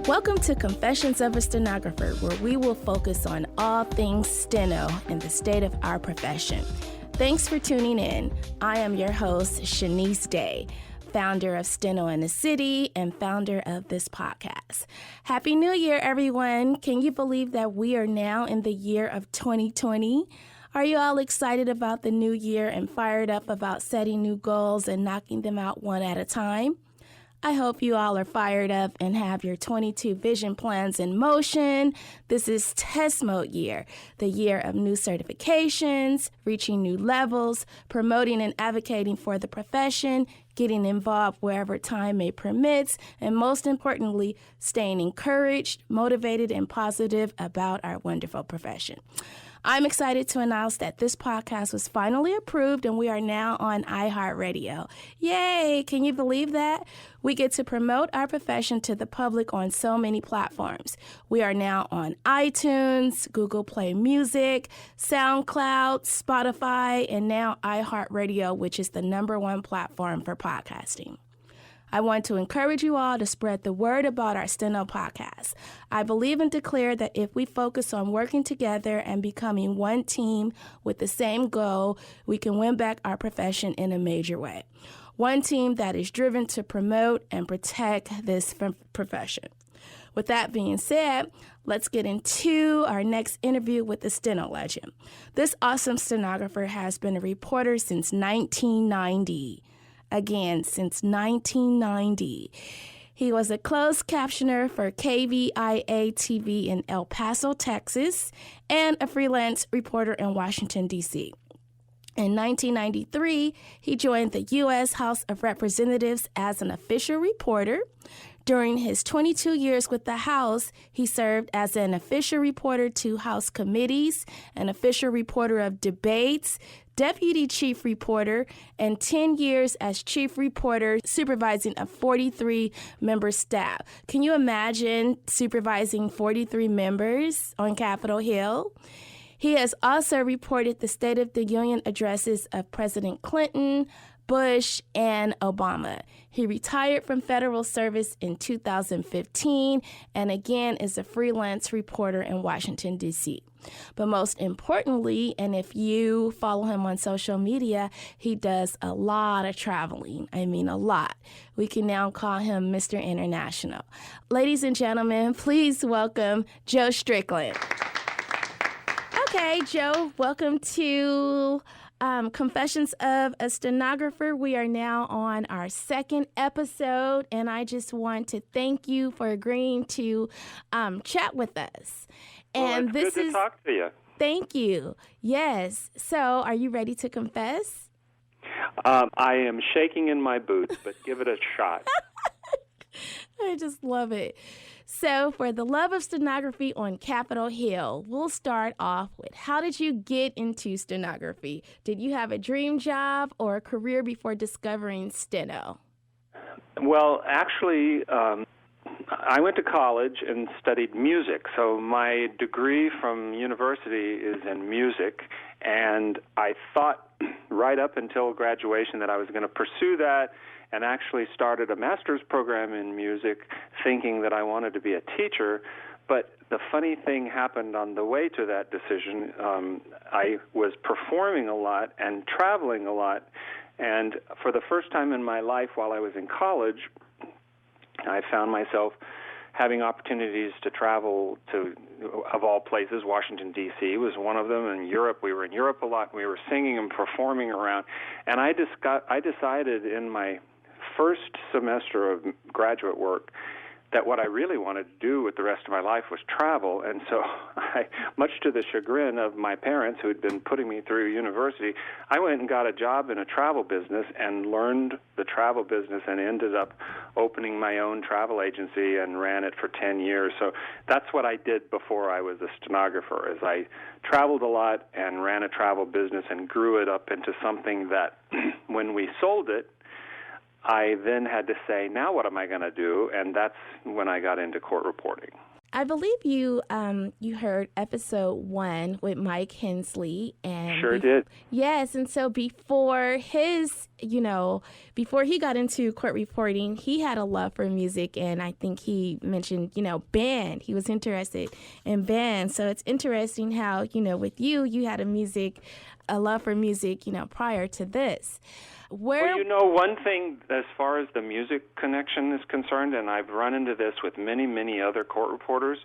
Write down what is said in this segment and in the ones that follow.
Welcome to Confessions of a Stenographer, where we will focus on all things steno in the state of our profession. Thanks for tuning in. I am your host, Shaunise Day, founder of Steno in the City and founder of this podcast. Happy New Year, everyone. Can you believe that we are now in the year of 2020? Are you all excited about the new year and fired up about setting new goals and knocking them out one at a time? I hope you all are fired up and have your 22 vision plans in motion. This is test mode year, the year of new certifications, reaching new levels, promoting and advocating for the profession, getting involved wherever time may permit, and most importantly, staying encouraged, motivated, and positive about our wonderful profession. I'm excited to announce that this podcast was finally approved and we are now on iHeartRadio. Yay! Can you believe that? We get to promote our profession to the public on so many platforms. We are now on iTunes, Google Play Music, SoundCloud, Spotify, and now iHeartRadio, which is the #1 platform for podcasting. I want to encourage you all to spread the word about our Steno podcast. I believe and declare that if we focus on working together and becoming one team with the same goal, we can win back our profession in a major way. One team that is driven to promote and protect this profession. With that being said, let's get into our next interview with the Steno legend. This awesome stenographer has been a reporter since 1990. Again, since 1990. He was a closed captioner for KVIA-TV in El Paso, Texas, and a freelance reporter in Washington, D.C. In 1993, he joined the U.S. House of Representatives as an official reporter. During his 22 years with the House, he served as an official reporter to House committees, an official reporter of debates, deputy chief reporter, and 10 years as chief reporter supervising a 43-member staff. Can you imagine supervising 43 members on Capitol Hill? He has also reported the State of the Union addresses of President Clinton, Bush, and Obama. He retired from federal service in 2015 and again is a freelance reporter in Washington, D.C. But most importantly, and if you follow him on social media, he does a lot of traveling. I mean, a lot. We can now call him Mr. International. Ladies and gentlemen, please welcome Joe Strickland. Okay, Joe, welcome to Confessions of a Stenographer. We are now on our second episode, and I just want to thank you for agreeing to chat with us. And well, it's good to talk to you. Thank you. Yes. So, are you ready to confess? I am shaking in my boots, but give it a shot. I just love it. So, for the love of stenography on Capitol Hill, we'll start off with, how did you get into stenography? Did you have a dream job or a career before discovering steno? Well, actually, I went to college and studied music. So my degree from university is in music, and I thought right up until graduation that I was going to pursue that, and actually started a master's program in music thinking that I wanted to be a teacher. But the funny thing happened on the way to that decision. I was performing a lot and traveling a lot, and for the first time in my life while I was in college, I found myself having opportunities to travel to, of all places, Washington, D.C. was one of them, and Europe. We were in Europe a lot. We were singing and performing around. And I decided in my first semester of graduate work that what I really wanted to do with the rest of my life was travel. And so much to the chagrin of my parents who had been putting me through university, I went and got a job in a travel business and learned the travel business and ended up opening my own travel agency and ran it for 10 years. So that's what I did before I was a stenographer, is I traveled a lot and ran a travel business and grew it up into something that when we sold it, I then had to say, now what am I going to do? And that's when I got into court reporting. I believe you heard episode 1 with Mike Hensley, and Sure did. Yes, and so before before he got into court reporting, he had a love for music, and I think he mentioned band. He was interested in band, so it's interesting how with you had a love for music, prior to this. Well, one thing as far as the music connection is concerned, and I've run into this with many, many other court reporters,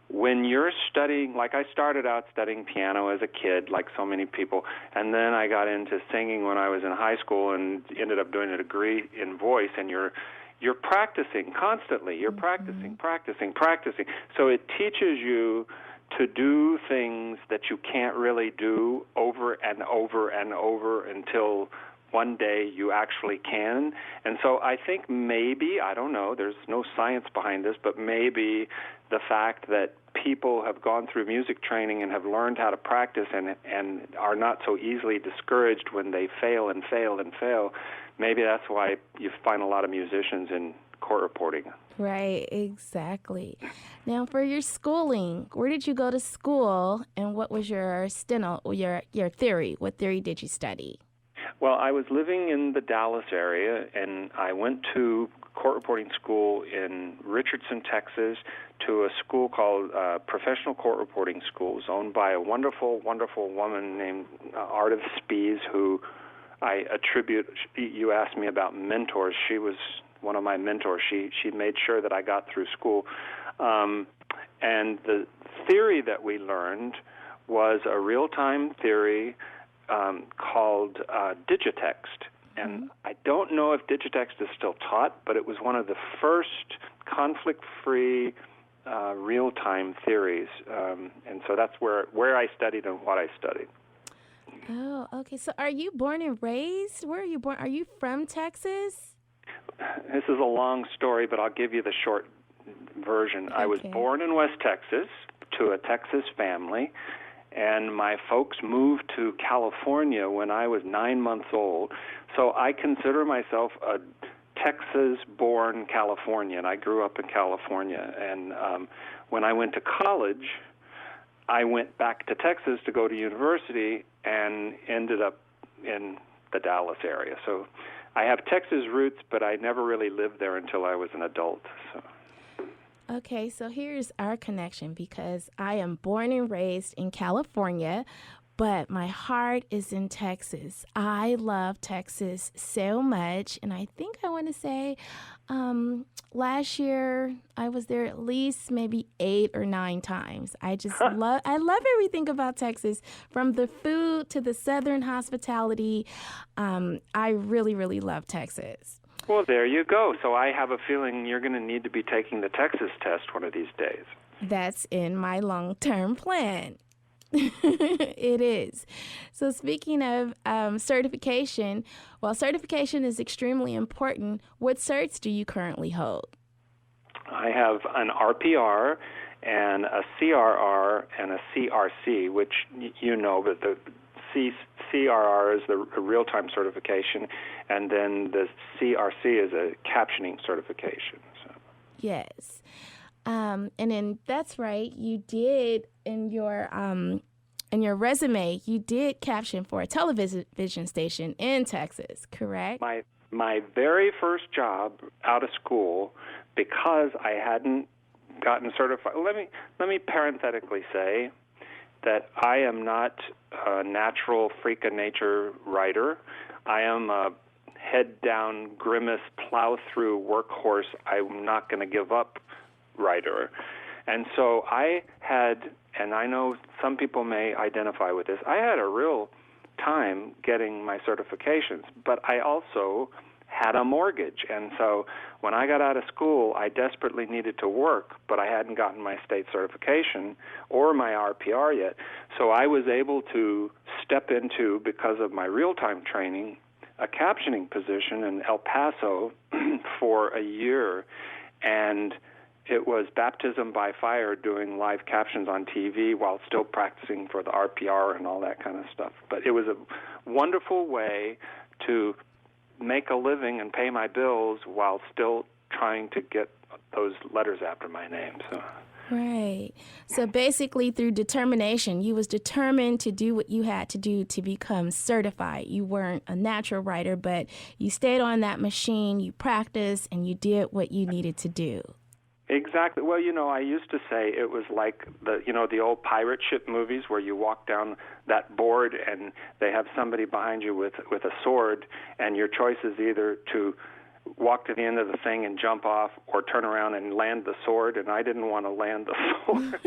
when you're studying, like I started out studying piano as a kid, like so many people, and then I got into singing when I was in high school and ended up doing a degree in voice, and you're practicing constantly. You're practicing. So it teaches you to do things that you can't really do over and over and over until one day you actually can. And so I think maybe, I don't know, there's no science behind this, but maybe the fact that people have gone through music training and have learned how to practice and are not so easily discouraged when they fail, maybe that's why you find a lot of musicians in court reporting. Right, exactly. Now, for your schooling, where did you go to school, and what was your your theory? What theory did you study? Well, I was living in the Dallas area, and I went to court reporting school in Richardson, Texas, to a school called Professional Court Reporting Schools, owned by a wonderful, wonderful woman named Ardith Spies, who I attribute. You asked me about mentors. She was one of my mentors. She made sure that I got through school. And the theory that we learned was a real-time theory called digitext. And I don't know if digitext is still taught, but it was one of the first conflict-free real-time theories. And so that's where I studied and what I studied. Oh, okay. So are you born and raised? Where are you born? Are you from Texas? This is a long story, but I'll give you the short version. Okay. I was born in West Texas to a Texas family, and my folks moved to California when I was 9 months old. So I consider myself a Texas-born Californian. I grew up in California, and when I went to college, I went back to Texas to go to university and ended up in the Dallas area. So I have Texas roots, but I never really lived there until I was an adult. So. Okay, so here's our connection, because I am born and raised in California, but my heart is in Texas. I love Texas so much, and I think I want to say last year I was there at least maybe 8 or 9 times. I just love everything about Texas, from the food to the Southern hospitality. I really, really love Texas. Well, there you go. So I have a feeling you're going to need to be taking the Texas test one of these days. That's in my long-term plan. It is. So speaking of certification, while certification is extremely important, what certs do you currently hold? I have an RPR and a CRR and a CRC, which you know, but the CRR is the real-time certification, and then the CRC is a captioning certification. So. Yes. And then that's right, you did in your resume, you did caption for a television station in Texas, correct? My very first job out of school, because I hadn't gotten certified. Let me parenthetically say that I am not a natural freak of nature writer. I am a head-down, grimace, plow-through workhorse, I'm not going to give up writer. And so I had, and I know some people may identify with this, I had a real time getting my certifications, but I also had a mortgage. And so when I got out of school, I desperately needed to work, but I hadn't gotten my state certification or my RPR yet. So I was able to step into, because of my real-time training, a captioning position in El Paso for a year. And it was baptism by fire, doing live captions on TV while still practicing for the RPR and all that kind of stuff. But it was a wonderful way to make a living and pay my bills while still trying to get those letters after my name. So. Right. So basically, through determination, you was determined to do what you had to do to become certified. You weren't a natural writer, but you stayed on that machine, you practiced, and you did what you needed to do. Exactly. Well, I used to say it was like the old pirate ship movies where you walk down that board and they have somebody behind you with a sword, and your choice is either to walk to the end of the thing and jump off or turn around and land the sword, and I didn't want to land the sword.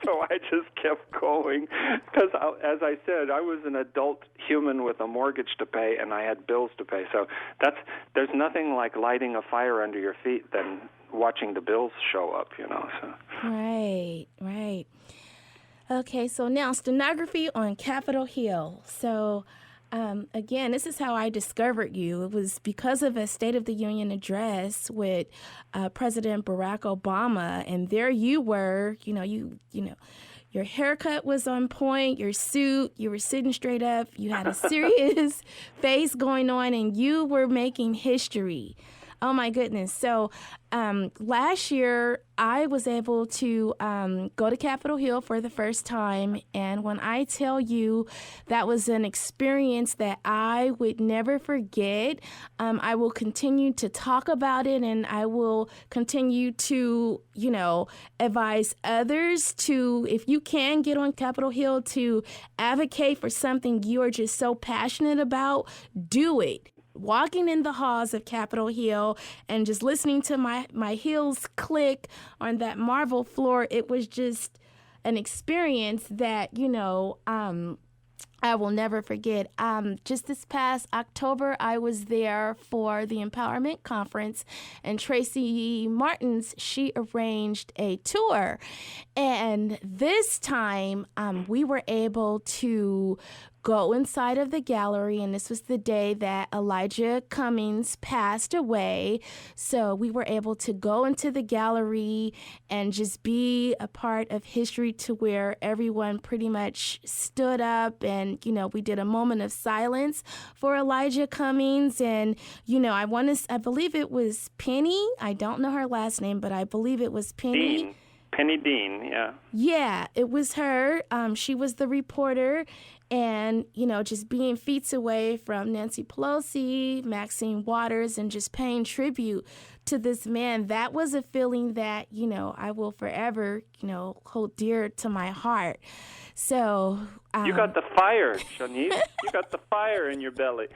So I just kept going because, as I said, I was an adult human with a mortgage to pay and I had bills to pay. So there's nothing like lighting a fire under your feet than watching the bills show up, So. Right. Okay, so now stenography on Capitol Hill. So again, this is how I discovered you. It was because of a State of the Union address with President Barack Obama, and there you were. Your haircut was on point. Your suit, you were sitting straight up. You had a serious face going on, and you were making history. Oh my goodness! So last year I was able to go to Capitol Hill for the first time, and when I tell you that was an experience that I would never forget, I will continue to talk about it, and I will continue to, advise others to, if you can get on Capitol Hill to advocate for something you are just so passionate about, do it. Walking in the halls of Capitol Hill and just listening to my heels click on that marble floor, it was just an experience that, I will never forget. Just this past October, I was there for the Empowerment Conference, and Tracy Martins, she arranged a tour. And this time, we were able to go inside of the gallery, and this was the day that Elijah Cummings passed away. So we were able to go into the gallery and just be a part of history to where everyone pretty much stood up, and, we did a moment of silence for Elijah Cummings. And, I believe it was Penny. I don't know her last name, but I believe it was Penny. Dean. Penny Dean, yeah. Yeah, it was her. She was the reporter. And, just being feet away from Nancy Pelosi, Maxine Waters, and just paying tribute to this man, that was a feeling that, I will forever, hold dear to my heart. So you got the fire, Shaunise. You got the fire in your belly.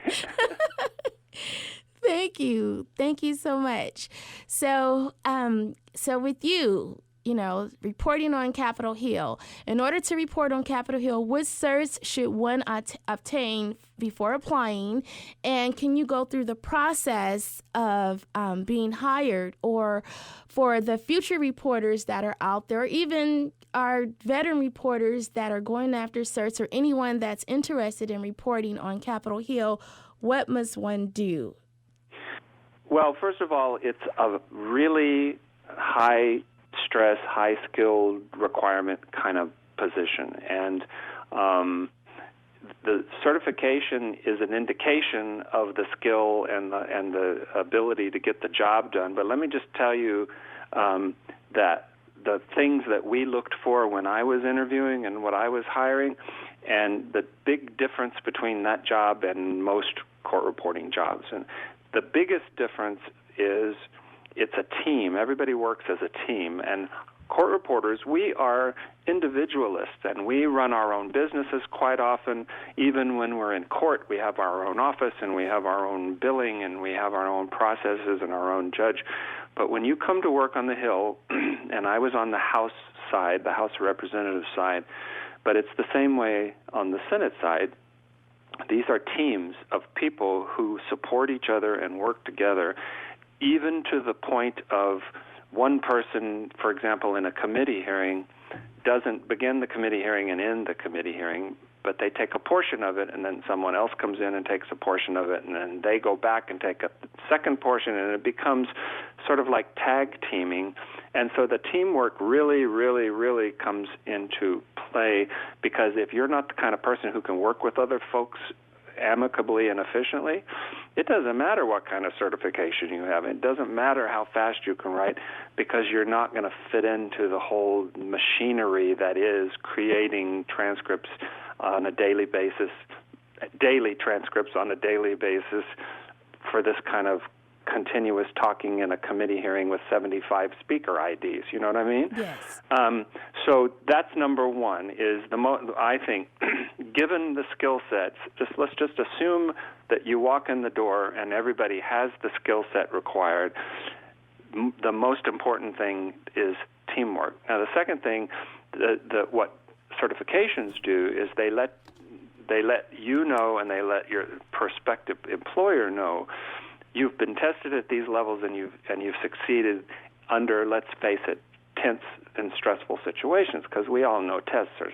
Thank you so much. So with you, reporting on Capitol Hill. In order to report on Capitol Hill, what certs should one obtain before applying? And can you go through the process of being hired, or for the future reporters that are out there, or even our veteran reporters that are going after certs, or anyone that's interested in reporting on Capitol Hill, what must one do? Well, first of all, it's a really high-stress, high-skilled requirement kind of position. And the certification is an indication of the skill and the ability to get the job done. But let me just tell you that the things that we looked for when I was interviewing and what I was hiring, and the big difference between that job and most court reporting jobs. And the biggest difference is it's a team. Everybody works as a team. And court reporters, we are individualists, and we run our own businesses quite often. Even when we're in court, we have our own office, and we have our own billing, and we have our own processes and our own judge. But when you come to work on the Hill, and I was on the House side, the House of Representatives side, but it's the same way on the Senate side. These are teams of people who support each other and work together, even to the point of one person, for example, in a committee hearing, doesn't begin the committee hearing and end the committee hearing, but they take a portion of it, and then someone else comes in and takes a portion of it, and then they go back and take a second portion, and it becomes sort of like tag teaming. And so the teamwork really, really, really comes into play, because if you're not the kind of person who can work with other folks amicably and efficiently, it doesn't matter what kind of certification you have. It doesn't matter how fast you can write, because you're not going to fit into the whole machinery that is creating transcripts on a daily basis, daily transcripts on a daily basis for this kind of continuous talking in a committee hearing with 75 speaker IDs. You know what I mean? Yes. So that's number one. Is I think, given the skill sets, let's just assume that you walk in the door and everybody has the skill set required. The most important thing is teamwork. Now, the second thing, what certifications do is they let you know, and they let your prospective employer know, you've been tested at these levels and you've succeeded under, let's face it, tense and stressful situations, because we all know tests are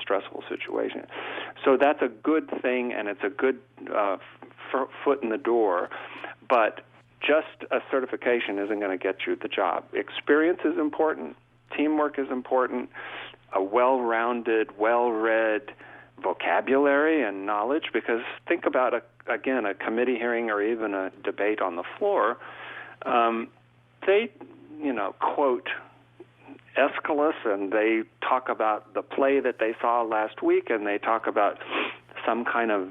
stressful situations. So that's a good thing, and it's a good foot in the door, but just a certification isn't going to get you the job. Experience is important. Teamwork is important. A well-rounded, well-read vocabulary and knowledge, because think about, a committee hearing or even a debate on the floor. They, quote Aeschylus, and they talk about the play that they saw last week, and they talk about some kind of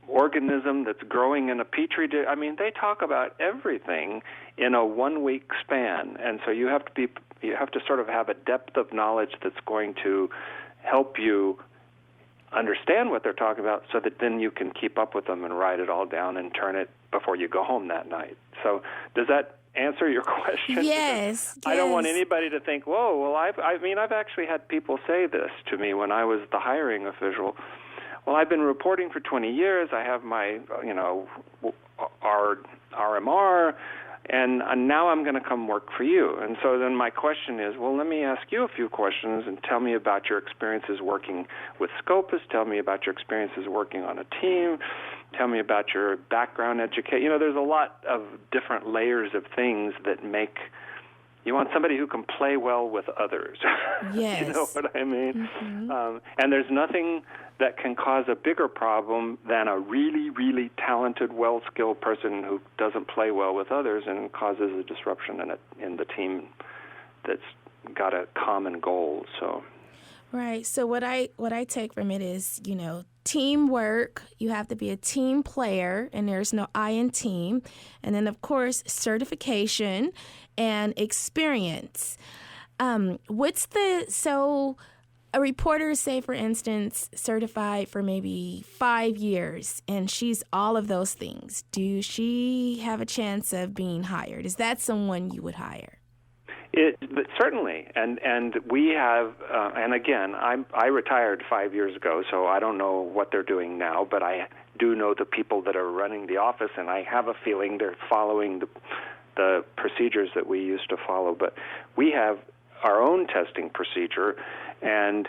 organism that's growing in a petri dish. I mean, they talk about everything in a 1 week span, and so you have to sort of have a depth of knowledge that's going to help you understand what they're talking about, so that then you can keep up with them and write it all down and turn it before you go home that night. So does that answer your question? Yes. I don't want anybody to think, whoa, well, I've actually had people say this to me when I was the hiring official. Well, I've been reporting for 20 years. I have my, our RMR, and now I'm going to come work for you. And so then my question is, well, let me ask you a few questions and tell me about your experiences working with Scopus. Tell me about your experiences working on a team. Tell me about your background education. There's a lot of different layers of things that make you want somebody who can play well with others. Yes. You know what I mean? Mm-hmm. And there's nothing that can cause a bigger problem than a really, really talented, well-skilled person who doesn't play well with others and causes a disruption in the team that's got a common goal. So, right. So what I take from it is, teamwork. You have to be a team player, and there's no I in team. And then, of course, certification and experience. A reporter, say, for instance, certified for maybe 5 years, and she's all of those things. Do she have a chance of being hired? Is that someone you would hire? Certainly, and we have, and again, I retired 5 years ago, so I don't know what they're doing now, but I do know the people that are running the office, and I have a feeling they're following the procedures that we used to follow. But we have our own testing procedure, and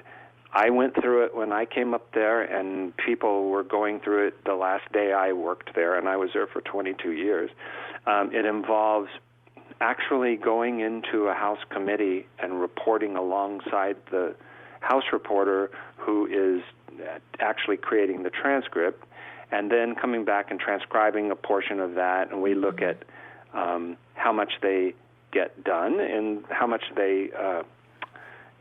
I went through it when I came up there, and people were going through it the last day I worked there, and I was there for 22 years. It involves actually going into a House committee and reporting alongside the House reporter who is actually creating the transcript, and then coming back and transcribing a portion of that, and we look at how much they get done and how much they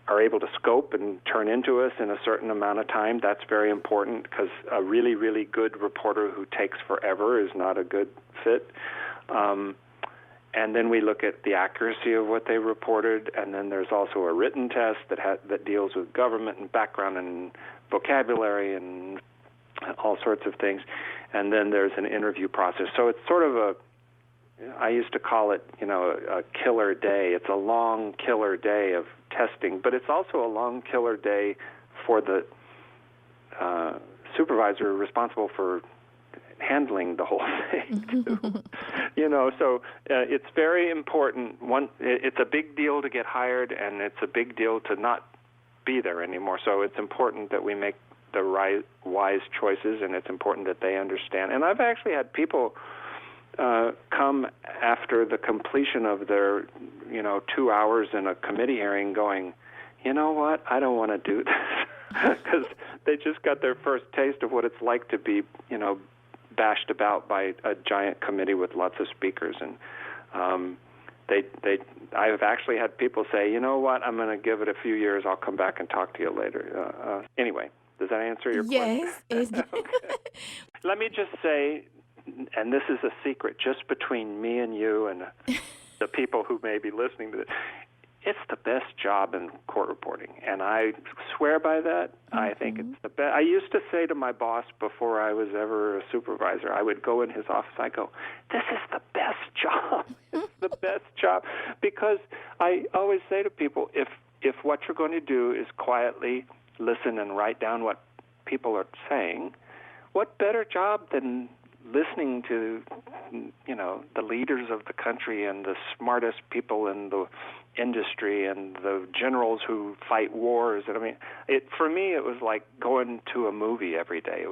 are able to scope and turn into us in a certain amount of time. That's very important, because a really, really good reporter who takes forever is not a good fit. And then we look at the accuracy of what they reported, and then there's also a written test that deals with government and background and vocabulary and all sorts of things. And then there's an interview process. So it's sort of I used to call it, a killer day. It's a long killer day of testing, but it's also a long killer day for the supervisor responsible for handling the whole thing, too. So it's very important. It's a big deal to get hired, and it's a big deal to not be there anymore. So it's important that we make the right, wise choices, and it's important that they understand. And I've actually had people come after the completion of their, 2 hours in a committee hearing going, you know what, I don't want to do this, because they just got their first taste of what it's like to be, bashed about by a giant committee with lots of speakers. And I've actually had people say, you know what, I'm going to give it a few years. I'll come back and talk to you later. Anyway, does that answer your question? Yes. Okay. Let me just say, and this is a secret just between me and you and the people who may be listening to this, it's the best job in court reporting, and I swear by that. Mm-hmm. I think it's the best. I used to say to my boss before I was ever a supervisor, I would go in his office, I go, this is the best job. It's the best job. Because I always say to people, if what you're going to do is quietly listen and write down what people are saying, what better job than listening to, the leaders of the country and the smartest people in the industry and the generals who fight wars. And for me, it was like going to a movie every day.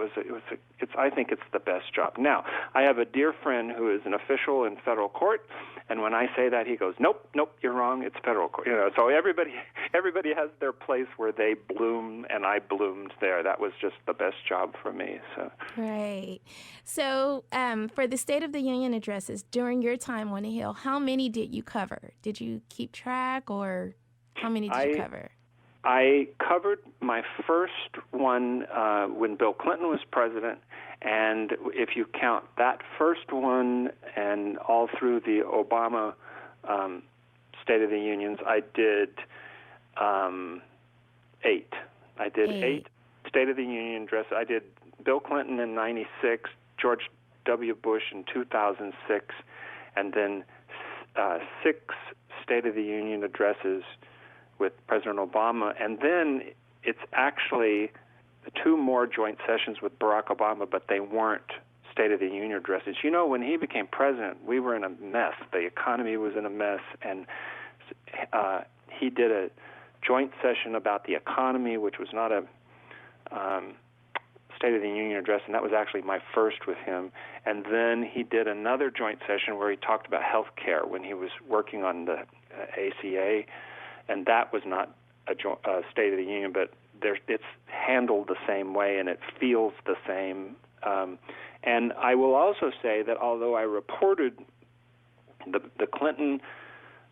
I think it's the best job. Now, I have a dear friend who is an official in federal court, and when I say that, he goes, nope, you're wrong. It's federal court. So everybody has their place where they bloom, and I bloomed there. That was just the best job for me. So. Right. So for the State of the Union addresses, during your time on the Hill, how many did you cover? Did you keep track, or how many did you cover? I covered my first one when Bill Clinton was president, and if you count that first one and all through the Obama State of the Unions, I did 8. I did 8 State of the Union addresses. I did Bill Clinton in 96, George W. Bush in 2006, and then 6 State of the Union addresses with President Obama, and then it's actually 2 more joint sessions with Barack Obama, but they weren't State of the Union addresses. When he became president, we were in a mess. The economy was in a mess, and he did a joint session about the economy, which was not a State of the Union address, and that was actually my first with him. And then he did another joint session where he talked about health care when he was working on the ACA, and that was not a State of the Union, but it's handled the same way, and it feels the same. And I will also say that although I reported the Clinton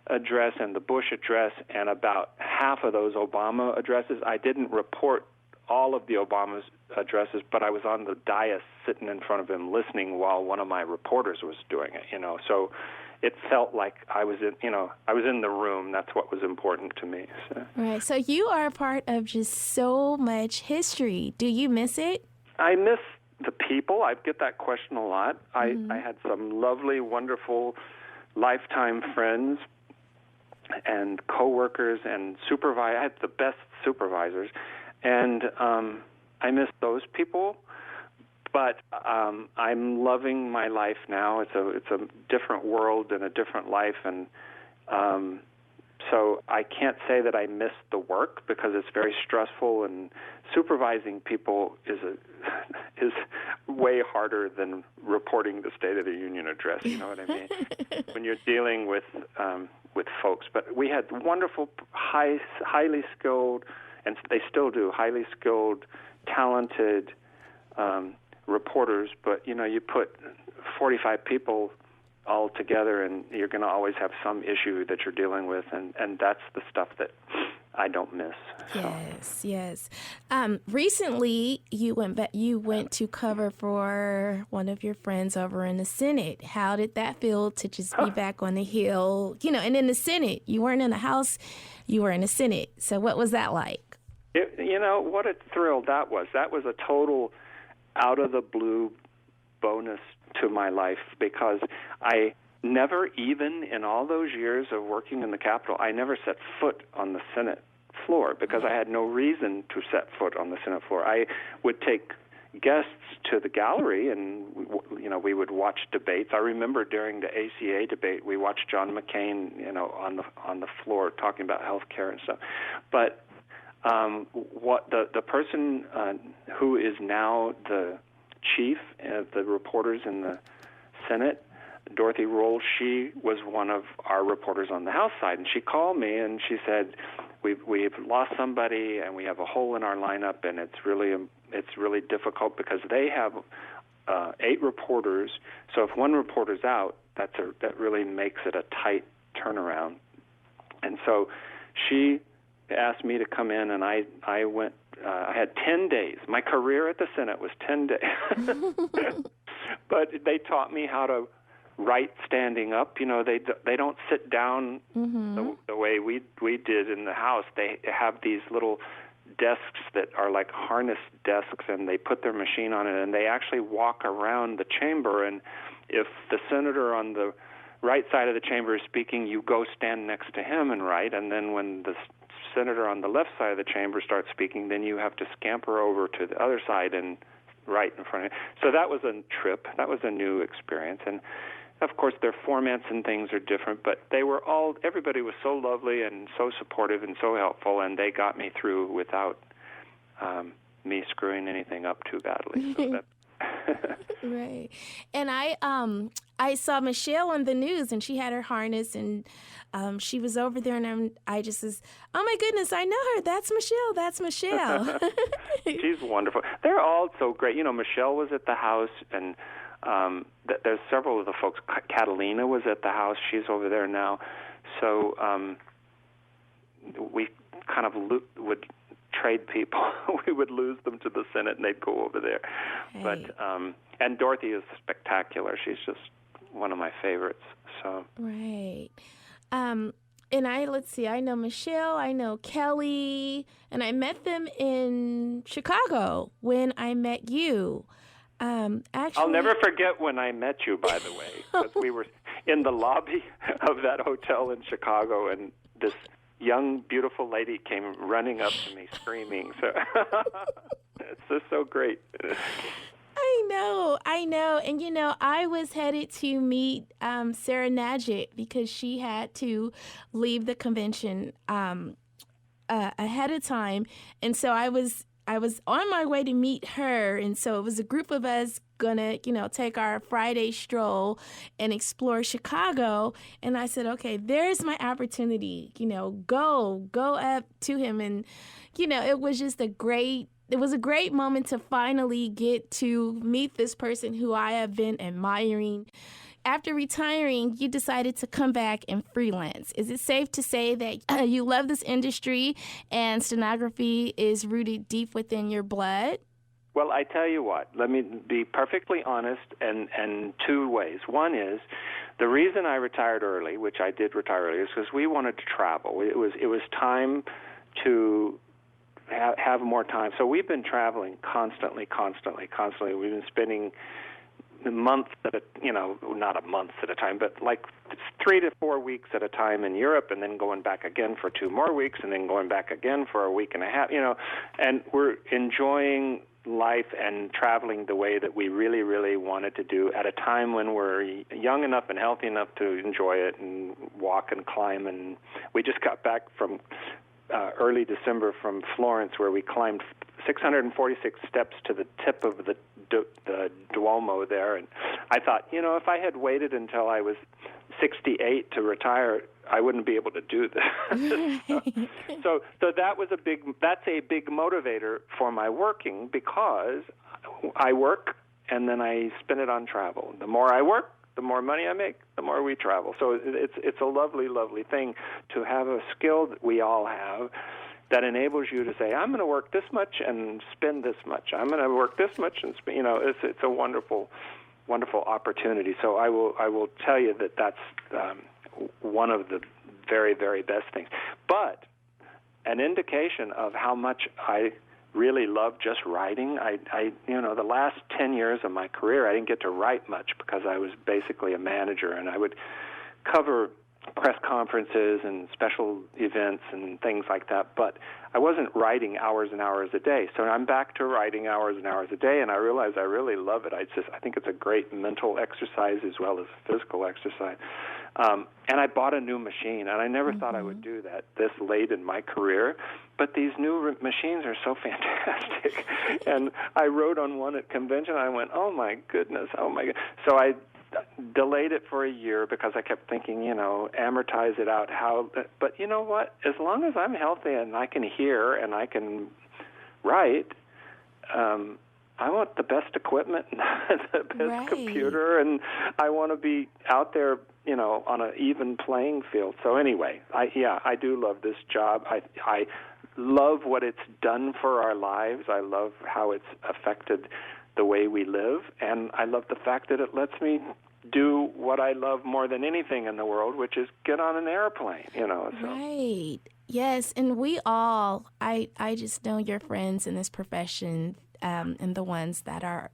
address and the Bush address and about half of those Obama addresses, I didn't report all of the Obama's addresses, but I was on the dais sitting in front of him listening while one of my reporters was doing it, So it felt like I was in the room. That's what was important to me. So. Right. So you are a part of just so much history. Do you miss it? I miss the people. I get that question a lot. I had some lovely, wonderful, lifetime friends and coworkers and supervisors. I had the best supervisors, and I miss those people. But I'm loving my life now. It's a different world and a different life, and so I can't say that I miss the work because it's very stressful. And supervising people is way harder than reporting the State of the Union address. You know what I mean? When you're dealing with folks. But we had wonderful, highly skilled, and they still do, highly skilled, talented reporters, but you put 45 people all together and you're going to always have some issue that you're dealing with, and that's the stuff that I don't miss. So. Yes. Recently you went to cover for one of your friends over in the Senate. How did that feel to just be back on the Hill? And in the Senate, you weren't in the House, you were in the Senate. So what was that like? What a thrill that was. That was a total out-of-the-blue bonus to my life because I never, even in all those years of working in the Capitol, I never set foot on the Senate floor because I had no reason to set foot on the Senate floor. I would take guests to the gallery and, we would watch debates. I remember during the ACA debate, we watched John McCain, on the floor talking about health care and stuff. But what the person who is now the chief of the reporters in the Senate, Dorothy Roll, she was one of our reporters on the House side, and she called me and she said, we've lost somebody and we have a hole in our lineup, and it's really difficult because they have 8 reporters. So if one reporter's out, that really makes it a tight turnaround. And so she asked me to come in, and I went. I had 10 days. My career at the Senate was 10 days. But they taught me how to write standing up. You know, they don't sit down the way we did in the House. They have these little desks that are like harness desks, and they put their machine on it, and they actually walk around the chamber. And if the senator on the right side of the chamber is speaking, you go stand next to him and write. And then when the senator on the left side of the chamber starts speaking, then you have to scamper over to the other side and write in front of him. So that was a trip. That was a new experience. And of course, their formats and things are different, but everybody was so lovely and so supportive and so helpful, and they got me through without me screwing anything up too badly. So Right. And I saw Michelle on the news, and she had her harness, and she was over there, and I just says, oh my goodness, I know her. That's Michelle. That's Michelle. She's wonderful. They're all so great. You know, Michelle was at the House, and there's several of the folks. Catalina was at the House. She's over there now. So we kind of would trade people. We would lose them to the Senate, and they'd go over there. Hey. But and Dorothy is spectacular. She's just one of my favorites. So right. And I know Michelle, I know Kelly, and I met them in Chicago when I met you. Actually, I'll never forget when I met you, by the way, because we were in the lobby of that hotel in Chicago, and this young, beautiful lady came running up to me screaming. So it's just so great. I know. And, you know, I was headed to meet Sarah Nadgett because she had to leave the convention ahead of time. And so I was on my way to meet her. And so it was a group of us gonna, take our Friday stroll and explore Chicago. And I said, okay, there's my opportunity, go up to him. And, it was just a great moment to finally get to meet this person who I have been admiring. After retiring, you decided to come back and freelance. Is it safe to say that you love this industry and stenography is rooted deep within your blood? Well, I tell you what, let me be perfectly honest in 2 ways. One is the reason I retired early, which I did retire early, is because we wanted to travel. It was time to have more time. So we've been traveling constantly. We've been spending months not a month at a time, but like 3 to 4 weeks at a time in Europe, and then going back again for 2 more weeks, and then going back again for a week and a half, and we're enjoying life and traveling the way that we really, really wanted to do at a time when we're young enough and healthy enough to enjoy it and walk and climb. And we just got back from early December from Florence, where we climbed 646 steps to the tip of the Duomo there. And I thought, if I had waited until I was 68 to retire, I wouldn't be able to do this. So that's a big motivator for my working, because I work and then I spend it on travel. The more I work, the more money I make, the more we travel. So it's a lovely, lovely thing to have a skill that we all have that enables you to say, I'm going to work this much and spend this much. I'm going to work this much and spend. It's a wonderful, wonderful opportunity. So I will tell you that that's one of the very, very best things. But an indication of how much I really love just writing. The last 10 years of my career, I didn't get to write much because I was basically a manager, and I would cover press conferences and special events and things like that, but I wasn't writing hours and hours a day. So I'm back to writing hours and hours a day, and I realize I really love it. I think it's a great mental exercise as well as physical exercise. And I bought a new machine, and I never thought I would do that this late in my career, but these new machines are so fantastic. And I rode on one at convention. I went, oh my goodness. So I delayed it for a year because I kept thinking, amortize it out. But you know what? As long as I'm healthy and I can hear and I can write, I want the best equipment and the best computer, and I want to be out there, on an even playing field. So anyway, I do love this job. I love what it's done for our lives. I love how it's affected the way we live, and I love the fact that it lets me do what I love more than anything in the world, which is get on an airplane, So. Right. Yes, and we all, I just know your friends in this profession, and the ones that are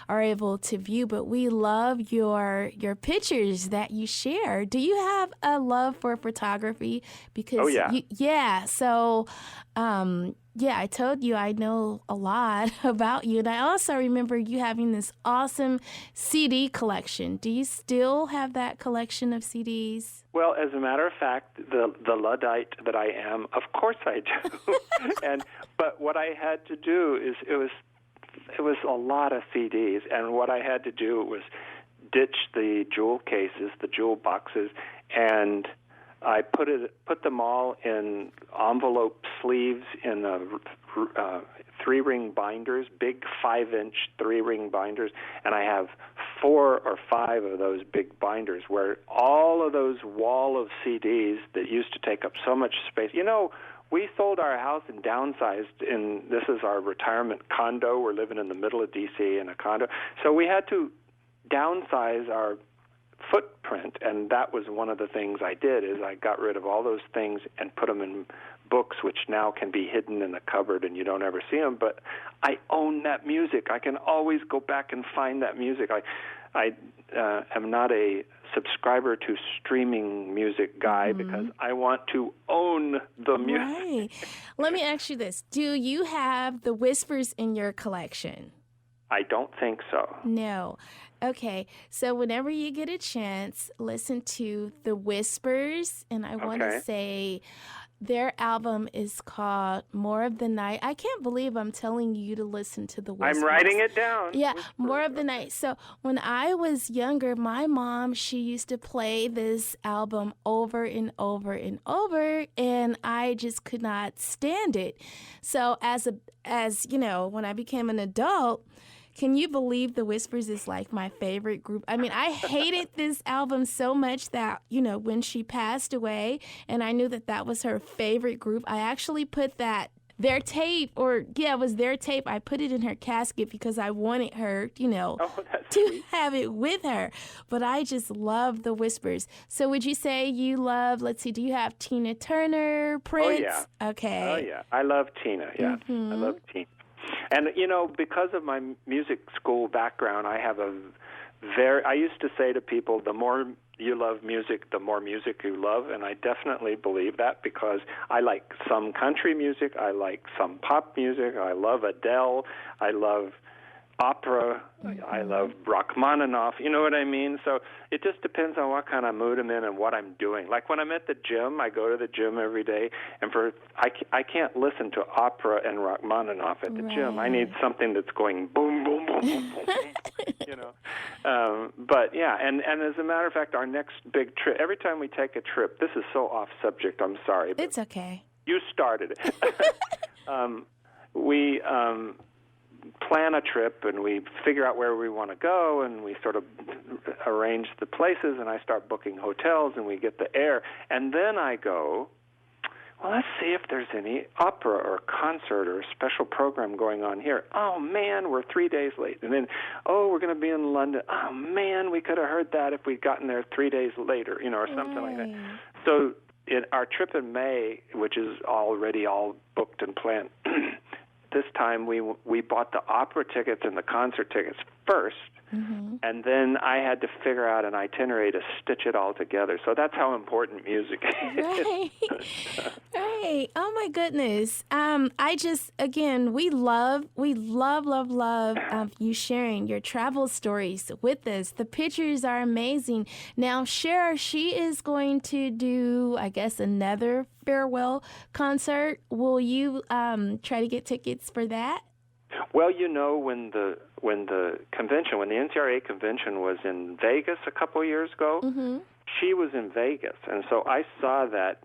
able to view, but we love your pictures that you share. Do you have a love for photography? Because so I told you I know a lot about you, and I also remember you having this awesome CD collection. Do you still have that collection of CDs? Well, as a matter of fact, the Luddite that I am, of course I do. But what I had to do is it was a lot of CDs, and what I had to do was ditch the jewel cases, the jewel boxes, and I put them all in envelope sleeves in 3-ring binders, big 5-inch 3-ring binders, and I have 4 or 5 of those big binders where all of those wall of CDs that used to take up so much space. We sold our house and downsized, and this is our retirement condo. We're living in the middle of D.C. in a condo. So we had to downsize our footprint, and that was one of the things I did, is I got rid of all those things and put them in books, which now can be hidden in the cupboard and you don't ever see them. But I own that music. I can always go back and find that music. I am not a subscriber to streaming music guy because I want to own the music. Right. Let me ask you this. Do you have the Whispers in your collection? I don't think so. No. Okay. So whenever you get a chance, listen to the Whispers. And I want to say their album is called More of the Night. I can't believe I'm telling you to listen to the Whispers. I'm writing it down. Yeah, Whispers. More of the Night. So when I was younger, my mom, she used to play this album over and over and over, and I just could not stand it. So as when I became an adult, can you believe the Whispers is like my favorite group? I mean, I hated this album so much that, when she passed away and I knew that was her favorite group, I actually put their tape, it was their tape. I put it in her casket because I wanted her, to have it with her. But I just love the Whispers. So would you say you love, do you have Tina Turner, Prince? Oh, yeah. Okay. Oh, yeah. I love Tina, yeah. Mm-hmm. I love Tina. And, because of my music school background, I used to say to people, the more you love music, the more music you love, and I definitely believe that because I like some country music, I like some pop music, I love Adele, I love opera, I love Rachmaninoff, you know what I mean? So it just depends on what kind of mood I'm in and what I'm doing. Like when I'm at the gym, I go to the gym every day, and I can't listen to opera and Rachmaninoff at the gym. I need something that's going boom, boom, boom, boom, boom, boom, But yeah, and as a matter of fact, our next big trip, every time we take a trip, this is so off subject, I'm sorry. But it's okay. You started it. We plan a trip and we figure out where we want to go and we sort of arrange the places and I start booking hotels and we get the air. And then I go, well, let's see if there's any opera or concert or special program going on here. Oh, man, we're 3 days late. And then, we're going to be in London. Oh, man, we could have heard that if we'd gotten there 3 days later, or something like that. So our trip in May, which is already all booked and planned, this time we bought the opera tickets and the concert tickets first, and then I had to figure out an itinerary to stitch it all together. So that's how important music is. Right. Oh my goodness. We love you sharing your travel stories with us. The pictures are amazing. Now, Cher, she is going to do, I guess, another farewell concert. Will you try to get tickets for that? Well, when the convention, when the NCRA convention was in Vegas a couple of years ago, Mm-hmm. she was in Vegas, and so I saw that,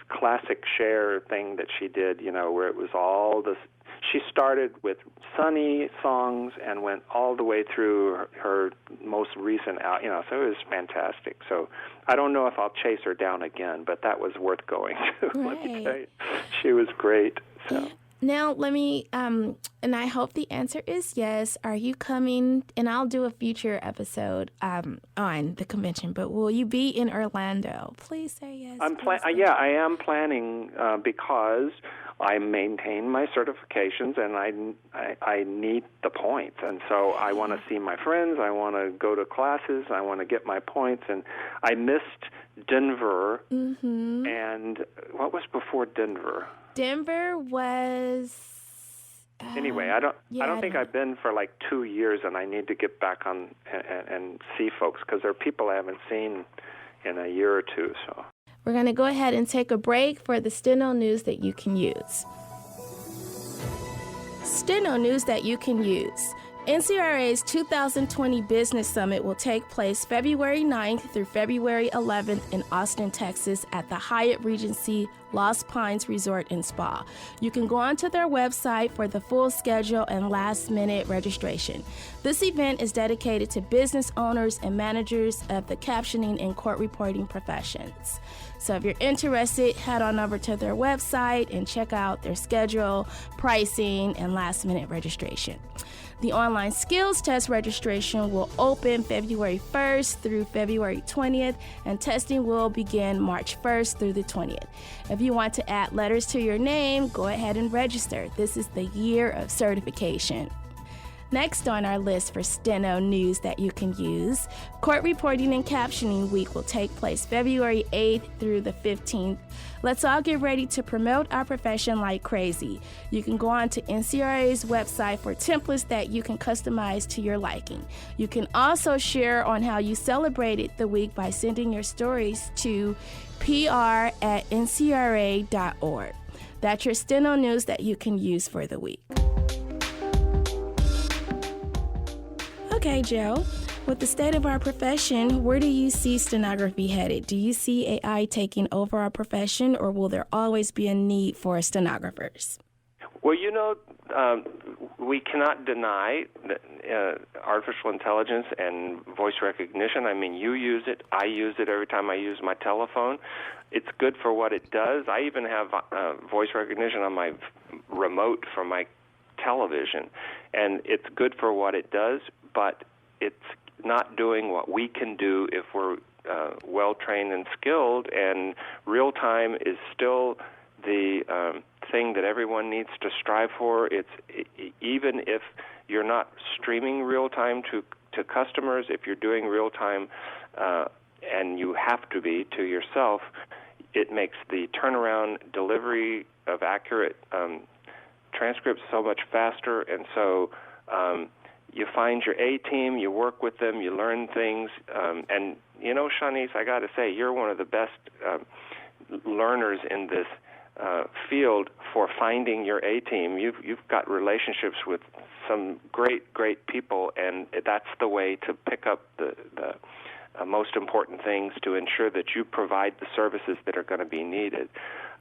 classic Cher thing that she did, where it was all this. She started with sunny songs and went all the way through her most recent album, so it was fantastic. So I don't know if I'll chase her down again, but that was worth going to. Let me tell you. She was great. So. Now, let me, and I hope the answer is yes. Are you coming? And I'll do a future episode on the convention, but will you be in Orlando? Please say yes. I am planning because I maintain my certifications and I need the points. And so I want to see my friends. I want to go to classes. I want to get my points. And I missed Denver. Mm-hmm. And what was before Denver? Denver was. Anyway, I don't think I've been for like 2 years, and I need to get back on and see folks because there are people I haven't seen in a year or two. So we're going to go ahead and take a break for the Steno news that you can use. Steno news that you can use. NCRA's 2020 Business Summit will take place February 9th through February 11th in Austin, Texas at the Hyatt Regency Lost Pines Resort and Spa. You can go onto their website for the full schedule and last-minute registration. This event is dedicated to business owners and managers of the captioning and court reporting professions. So if you're interested, head on over to their website and check out their schedule, pricing, and last-minute registration. The online skills test registration will open February 1st through February 20th, and testing will begin March 1st through the 20th. If you want to add letters to your name, go ahead and register. This is the year of certification. Next on our list for Steno news that you can use, Court Reporting and Captioning Week will take place February 8th through the 15th. Let's all get ready to promote our profession like crazy. You can go on to NCRA's website for templates that you can customize to your liking. You can also share on how you celebrated the week by sending your stories to pr@ncra.org. That's your Steno news that you can use for the week. Okay, Joe, with the state of our profession, where do you see stenography headed? Do you see AI taking over our profession, or will there always be a need for stenographers? Well, we cannot deny that artificial intelligence and voice recognition. I mean, you use it. I use it every time I use my telephone. It's good for what it does. I even have voice recognition on my remote from my television, and it's good for what it does, but it's not doing what we can do if we're well-trained and skilled, and real-time is still the thing that everyone needs to strive for. Even if you're not streaming real-time to customers, if you're doing real-time and you have to be to yourself, it makes the turnaround delivery of accurate transcripts so much faster, and so you find your A-team, you work with them, you learn things, and Shaunise, I got to say, you're one of the best learners in this field for finding your A-team. You've got relationships with some great people, and that's the way to pick up the most important things to ensure that you provide the services that are going to be needed.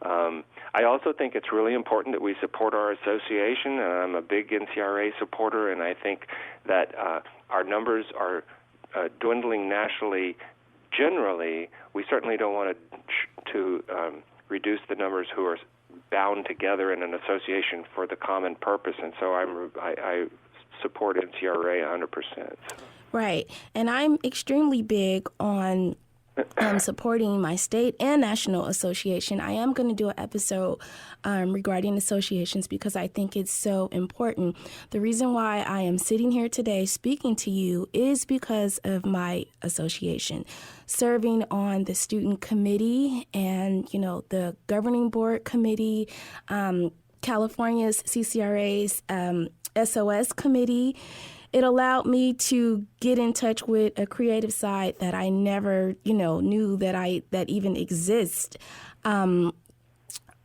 I also think it's really important that we support our association, and I'm a big NCRA supporter, and I think that our numbers are dwindling nationally. Generally, we certainly don't want to reduce the numbers who are bound together in an association for the common purpose, and so I support NCRA 100%. Right, and I'm extremely big on supporting my state and national association. I am going to do an episode regarding associations because I think it's so important. The reason why I am sitting here today speaking to you is because of my association. Serving on the student committee and, the governing board committee, California's CCRA's SOS committee, it allowed me to get in touch with a creative side that I never, knew that even exists.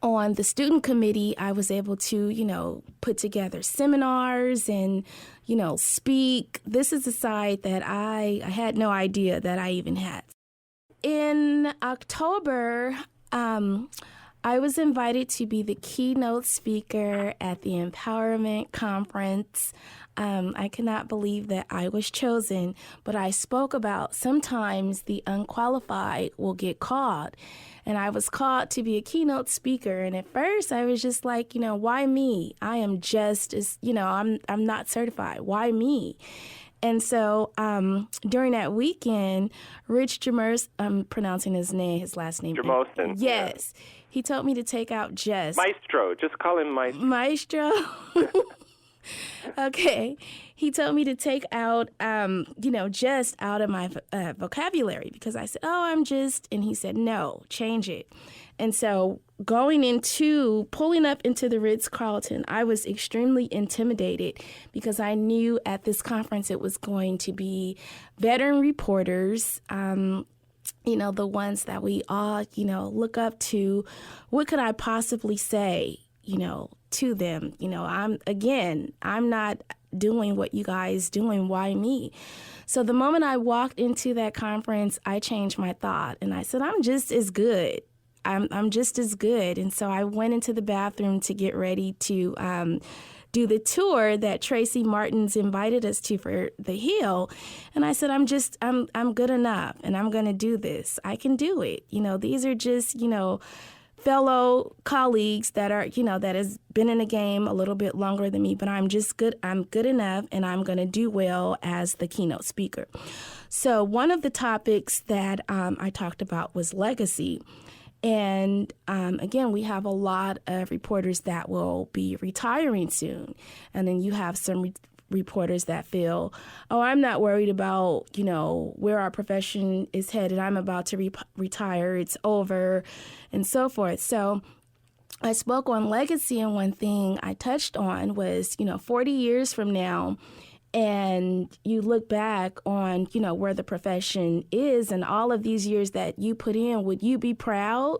on the student committee, I was able to, put together seminars and, speak. This is a side that I had no idea that I even had. In October, I was invited to be the keynote speaker at the Empowerment Conference. I cannot believe that I was chosen, but I spoke about sometimes the unqualified will get called. And I was called to be a keynote speaker. And at first I was just like, why me? I am just as, I'm not certified. Why me? And so during that weekend, Rich Jamers, I'm pronouncing his last name. Jamostin. Yes. Yeah. He told me to take out Just. Maestro. Just call him Maestro. Maestro. Okay. He told me to take out, just out of my vocabulary because I said, I'm just, and he said, no, change it. And so pulling up into the Ritz-Carlton, I was extremely intimidated because I knew at this conference it was going to be veteran reporters, the ones that we all, look up to. What could I possibly say, to them? I'm not doing what you guys doing. Why me? So the moment I walked into that conference, I changed my thought and I said, I'm just as good. I'm just as good. And so I went into the bathroom to get ready to do the tour that Tracy Martin's invited us to for the Hill. And I said, I'm good enough and I'm going to do this. I can do it. These are just, fellow colleagues that are, that has been in the game a little bit longer than me, but I'm just good. I'm good enough and I'm going to do well as the keynote speaker. So one of the topics that I talked about was legacy. And again, we have a lot of reporters that will be retiring soon. And then you have some reporters that feel, I'm not worried about, where our profession is headed. I'm about to retire. It's over and so forth. So I spoke on legacy, and one thing I touched on was, 40 years from now, and you look back on, where the profession is and all of these years that you put in, would you be proud?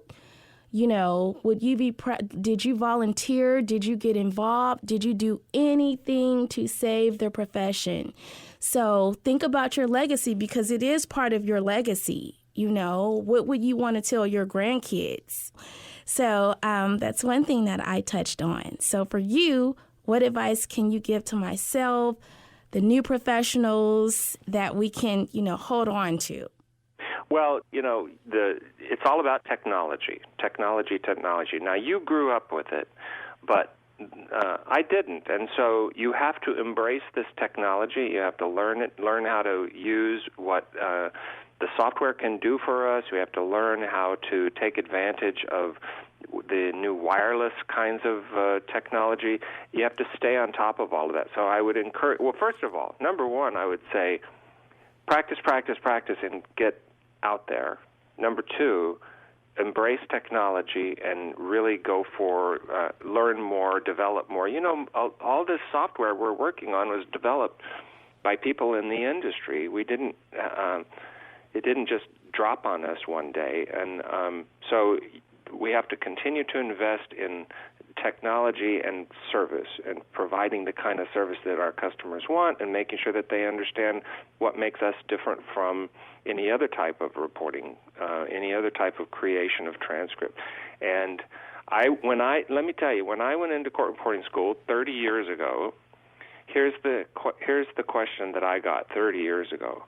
Would you be did you volunteer? Did you get involved? Did you do anything to save the profession? So think about your legacy, because it is part of your legacy. What would you want to tell your grandkids? So that's one thing that I touched on. So for you, what advice can you give to myself, the new professionals that we can, hold on to? Well, it's all about technology. Now, you grew up with it, but I didn't. And so you have to embrace this technology. You have to learn it, learn how to use what the software can do for us. We have to learn how to take advantage of the new wireless kinds of technology. You have to stay on top of all of that. So I would encourage, first of all, number one, I would say practice, and get out there. Number two, embrace technology and really go for learn more, develop more. All this software we're working on was developed by people in the industry. We didn't. It didn't just drop on us one day, and so we have to continue to invest in technology and service and providing the kind of service that our customers want and making sure that they understand what makes us different from any other type of reporting, any other type of creation of transcript. And let me tell you, when I went into court reporting school 30 years ago, here's the question that I got 30 years ago.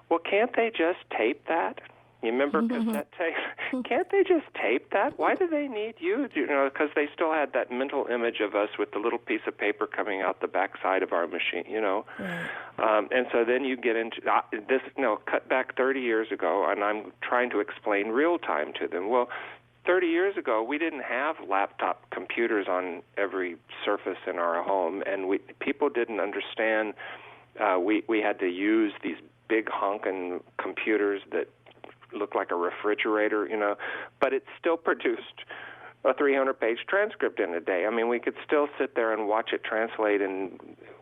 Well, can't they just tape that? You remember cassette tape? Can't they just tape that? Why do they need you? Because they still had that mental image of us with the little piece of paper coming out the backside of our machine, Right. And so then you get into this, cut back 30 years ago, and I'm trying to explain real time to them. Well, 30 years ago, we didn't have laptop computers on every surface in our home, and people didn't understand. We had to use these big honking computers that looked like a refrigerator, but it still produced a 300-page transcript in a day. I mean, we could still sit there and watch it translate and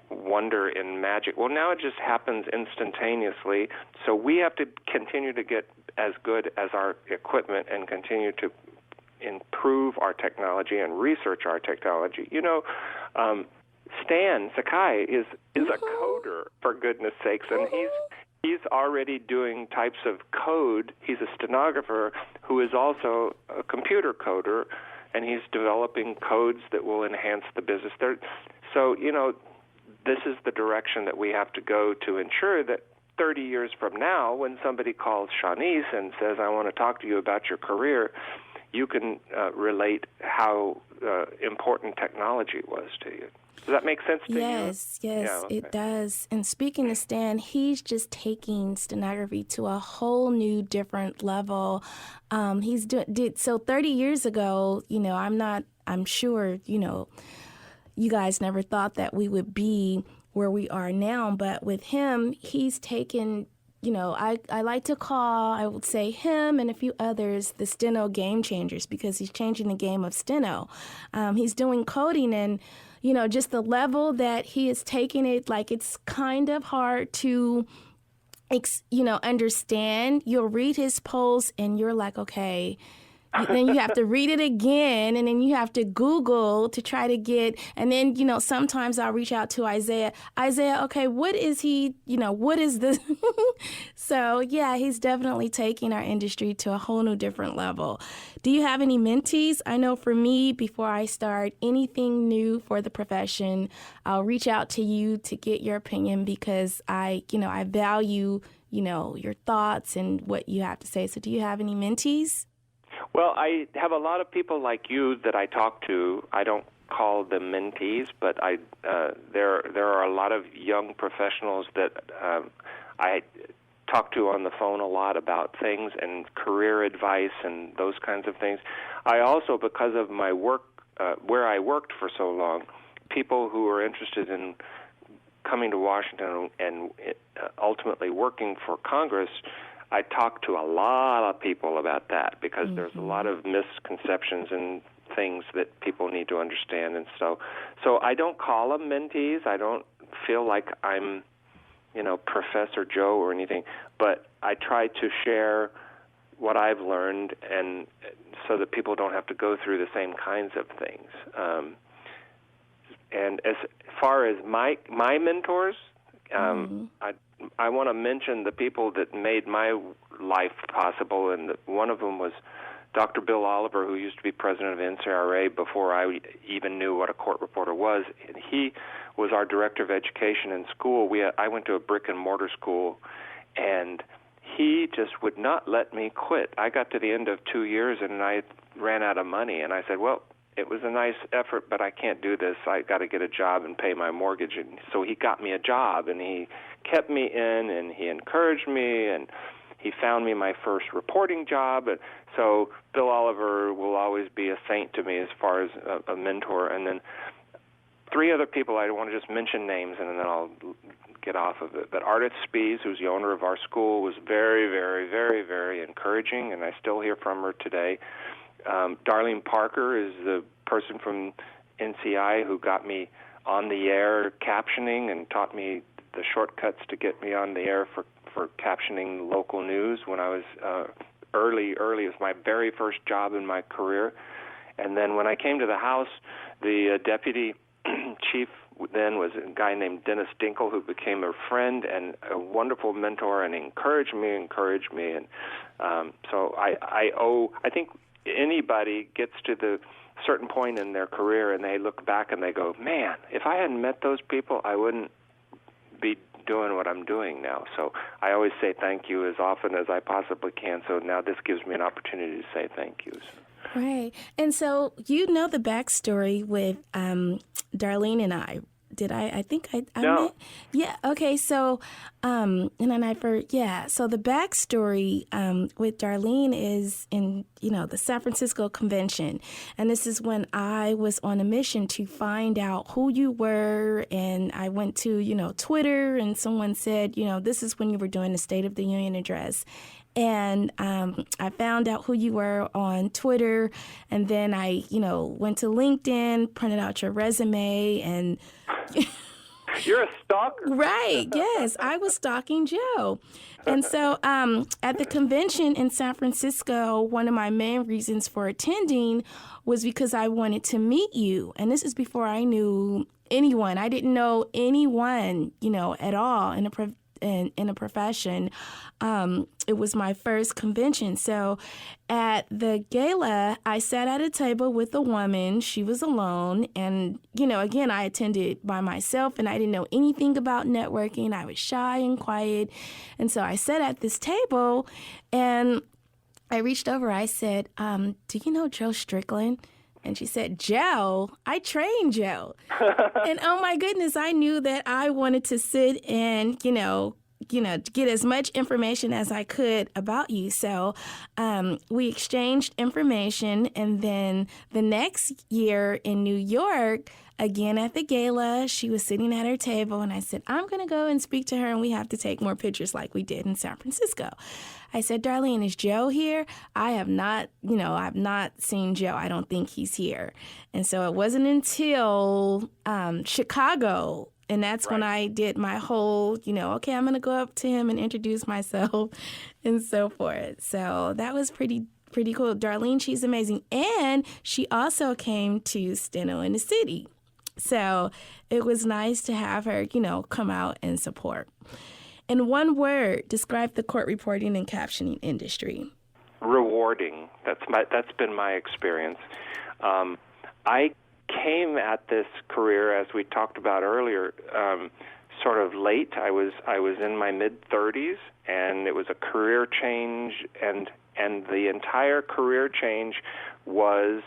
wonder in magic. Well, now it just happens instantaneously, so we have to continue to get as good as our equipment and continue to, improve our technology and research our technology. Stan Sakai is a coder, for goodness sakes, and he's already doing types of code. He's a stenographer who is also a computer coder, and he's developing codes that will enhance the business. So, this is the direction that we have to go to ensure that 30 years from now, when somebody calls Shaunise and says, I want to talk to you about your career, you can relate how important technology was to you. Does that make sense to you? Yes, Yeah, okay. It does. And speaking of Stan, he's just taking stenography to a whole new different level. He's so 30 years ago, I'm sure, you guys never thought that we would be where we are now, but with him, he's taken, I like to call, I would say him and a few others, the steno game changers, because he's changing the game of steno. He's doing coding and, just the level that he is taking it, like it's kind of hard to, understand. You'll read his posts and you're like, okay. Then you have to read it again, and then you have to Google to try to get, and then, sometimes I'll reach out to Isaiah, okay, what is he, what is this? So, yeah, he's definitely taking our industry to a whole new different level. Do you have any mentees? I know for me, before I start anything new for the profession, I'll reach out to you to get your opinion because I value, your thoughts and what you have to say. So do you have any mentees? Well, I have a lot of people like you that I talk to. I don't call them mentees, but there are a lot of young professionals that I talk to on the phone a lot about things and career advice and those kinds of things. I also, because of my work, where I worked for so long, people who are interested in coming to Washington and ultimately working for Congress, I talk to a lot of people about that because there's a lot of misconceptions and things that people need to understand. And so I don't call them mentees. I don't feel like I'm, Professor Joe or anything, but I try to share what I've learned and so that people don't have to go through the same kinds of things. And as far as my mentors, I want to mention the people that made my life possible, and one of them was Dr. Bill Oliver, who used to be president of NCRA before I even knew what a court reporter was. And he was our director of education in school. I went to a brick-and-mortar school, and he just would not let me quit. I got to the end of 2 years, and I ran out of money, and I said, well, it was a nice effort, but I can't do this. I got to get a job and pay my mortgage. And so he got me a job, and he kept me in, and he encouraged me, and he found me my first reporting job. And so Bill Oliver will always be a saint to me as far as a mentor. And then three other people, I want to just mention names, and then I'll get off of it. But Ardith Spies, who's the owner of our school, was very, very, very, very encouraging, and I still hear from her today. Darlene Parker is the person from NCI who got me on the air captioning and taught me the shortcuts to get me on the air for captioning local news when I was early. It was my very first job in my career. And then when I came to the House, the deputy chief then was a guy named Dennis Dinkle, who became a friend and a wonderful mentor and encouraged me. And so I think anybody gets to the certain point in their career and they look back and they go, man, if I hadn't met those people, I wouldn't be doing what I'm doing now. So I always say thank you as often as I possibly can. So now this gives me an opportunity to say thank you. Right. And so you know the backstory with Darlene and I. Did I think I No. met? Yeah. Okay. So, and then so the backstory with Darlene is in, the San Francisco convention. And this is when I was on a mission to find out who you were. And I went to, Twitter, and someone said, this is when you were doing the State of the Union address. And I found out who you were on Twitter, and then I, went to LinkedIn, printed out your resume, and You're a stalker. Right, yes. I was stalking Joe. And so at the convention in San Francisco, one of my main reasons for attending was because I wanted to meet you. And this is before I knew anyone. I didn't know anyone, at all in a profession. It was my first convention. So at the gala, I sat at a table with a woman. She was alone. And, again, I attended by myself and I didn't know anything about networking. I was shy and quiet. And so I sat at this table and I reached over. I said, do you know Joe Strickland? And she said, Joe? I trained Joe. And oh my goodness, I knew that I wanted to sit and, get as much information as I could about you. So we exchanged information. And then the next year in New York, again at the gala, she was sitting at her table. And I said, I'm going to go and speak to her. And we have to take more pictures like we did in San Francisco. I said, Darlene, is Joe here? I've not seen Joe. I don't think he's here. And so it wasn't until Chicago. And that's when I did my whole, okay, I'm going to go up to him and introduce myself and so forth. So that was pretty cool. Darlene, she's amazing. And she also came to Steno in the City. So it was nice to have her, come out and support. In one word, describe the court reporting and captioning industry. Rewarding. That's been my experience. I came at this career, as we talked about earlier, sort of late. I was in my mid-30s, and it was a career change, and the entire career change was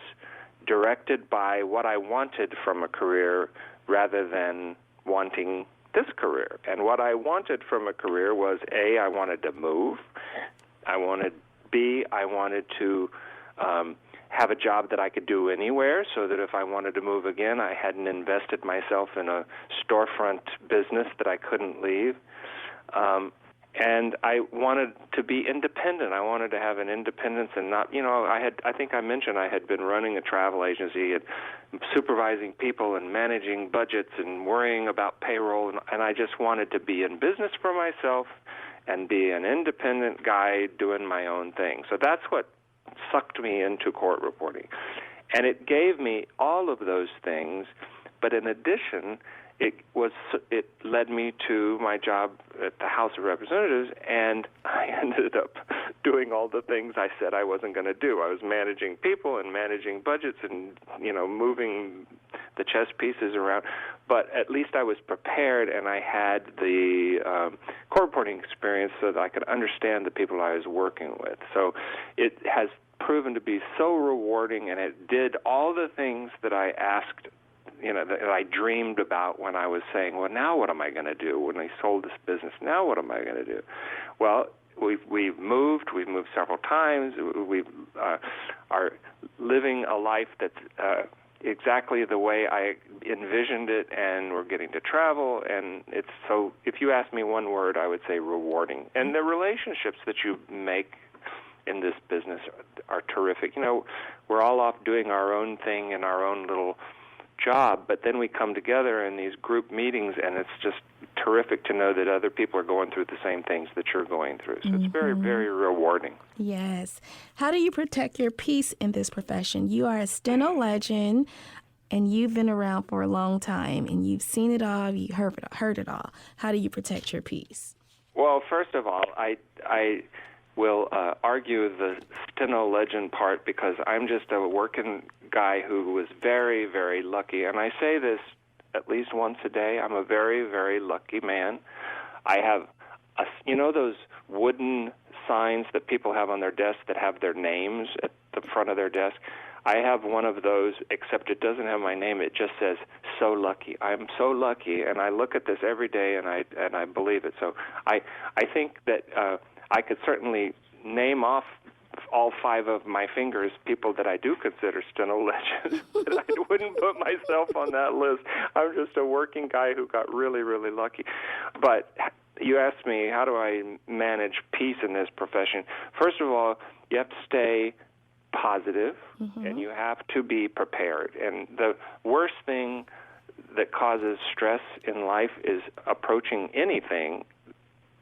directed by what I wanted from a career rather than wanting this career. And what I wanted from a career was, A, I wanted to move. I wanted to have a job that I could do anywhere, so that if I wanted to move again, I hadn't invested myself in a storefront business that I couldn't leave. And I wanted to be independent. I wanted to have an independence and not, I think I mentioned I had been running a travel agency and supervising people and managing budgets and worrying about payroll, and I just wanted to be in business for myself and be an independent guy doing my own thing. So that's what sucked me into court reporting. And it gave me all of those things, but in addition, it led me to my job at the House of Representatives, and I ended up doing all the things I said I wasn't going to do. I was managing people and managing budgets and, moving the chess pieces around. But at least I was prepared, and I had the court reporting experience so that I could understand the people I was working with. So it has proven to be so rewarding, and it did all the things that I asked, that I dreamed about when I was saying, well, now what am I going to do when I sold this business? Now what am I going to do? Well, we've moved several times. We are living a life that's exactly the way I envisioned it, and we're getting to travel, and it's so, if you ask me one word, I would say rewarding. And the relationships that you make in this business are terrific. We're all off doing our own thing in our own little job, but then we come together in these group meetings, and it's just terrific to know that other people are going through the same things that you're going through. So it's very, very rewarding. Yes. How do you protect your peace in this profession? You are a steno legend, and you've been around for a long time, and you've seen it all, you've heard it all. How do you protect your peace? Well, first of all, I will argue the steno legend part, because I'm just a working guy who was very, very lucky. And I say this at least once a day. I'm a very, very lucky man. I have, those wooden signs that people have on their desk that have their names at the front of their desk? I have one of those, except it doesn't have my name. It just says, so lucky. I'm so lucky, and I look at this every day, and I believe it. So I think that I could certainly name off all 5 of my fingers people that I do consider steno legends, but I wouldn't put myself on that list. I'm just a working guy who got really, really lucky. But you asked me, how do I manage peace in this profession? First of all, you have to stay positive, and you have to be prepared. And the worst thing that causes stress in life is approaching anything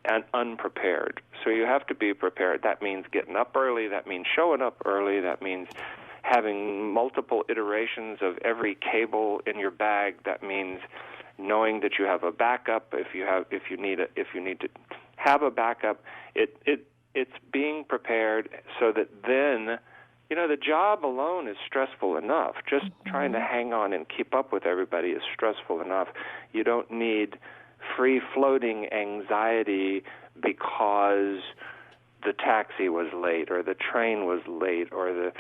and unprepared. So you have to be prepared. That means getting up early. That means showing up early. That means having multiple iterations of every cable in your bag. That means knowing that you have a backup if you need to have a backup. It's being prepared so that then, the job alone is stressful enough. Just trying to hang on and keep up with everybody is stressful enough. You don't need free-floating anxiety because the taxi was late or the train was late or the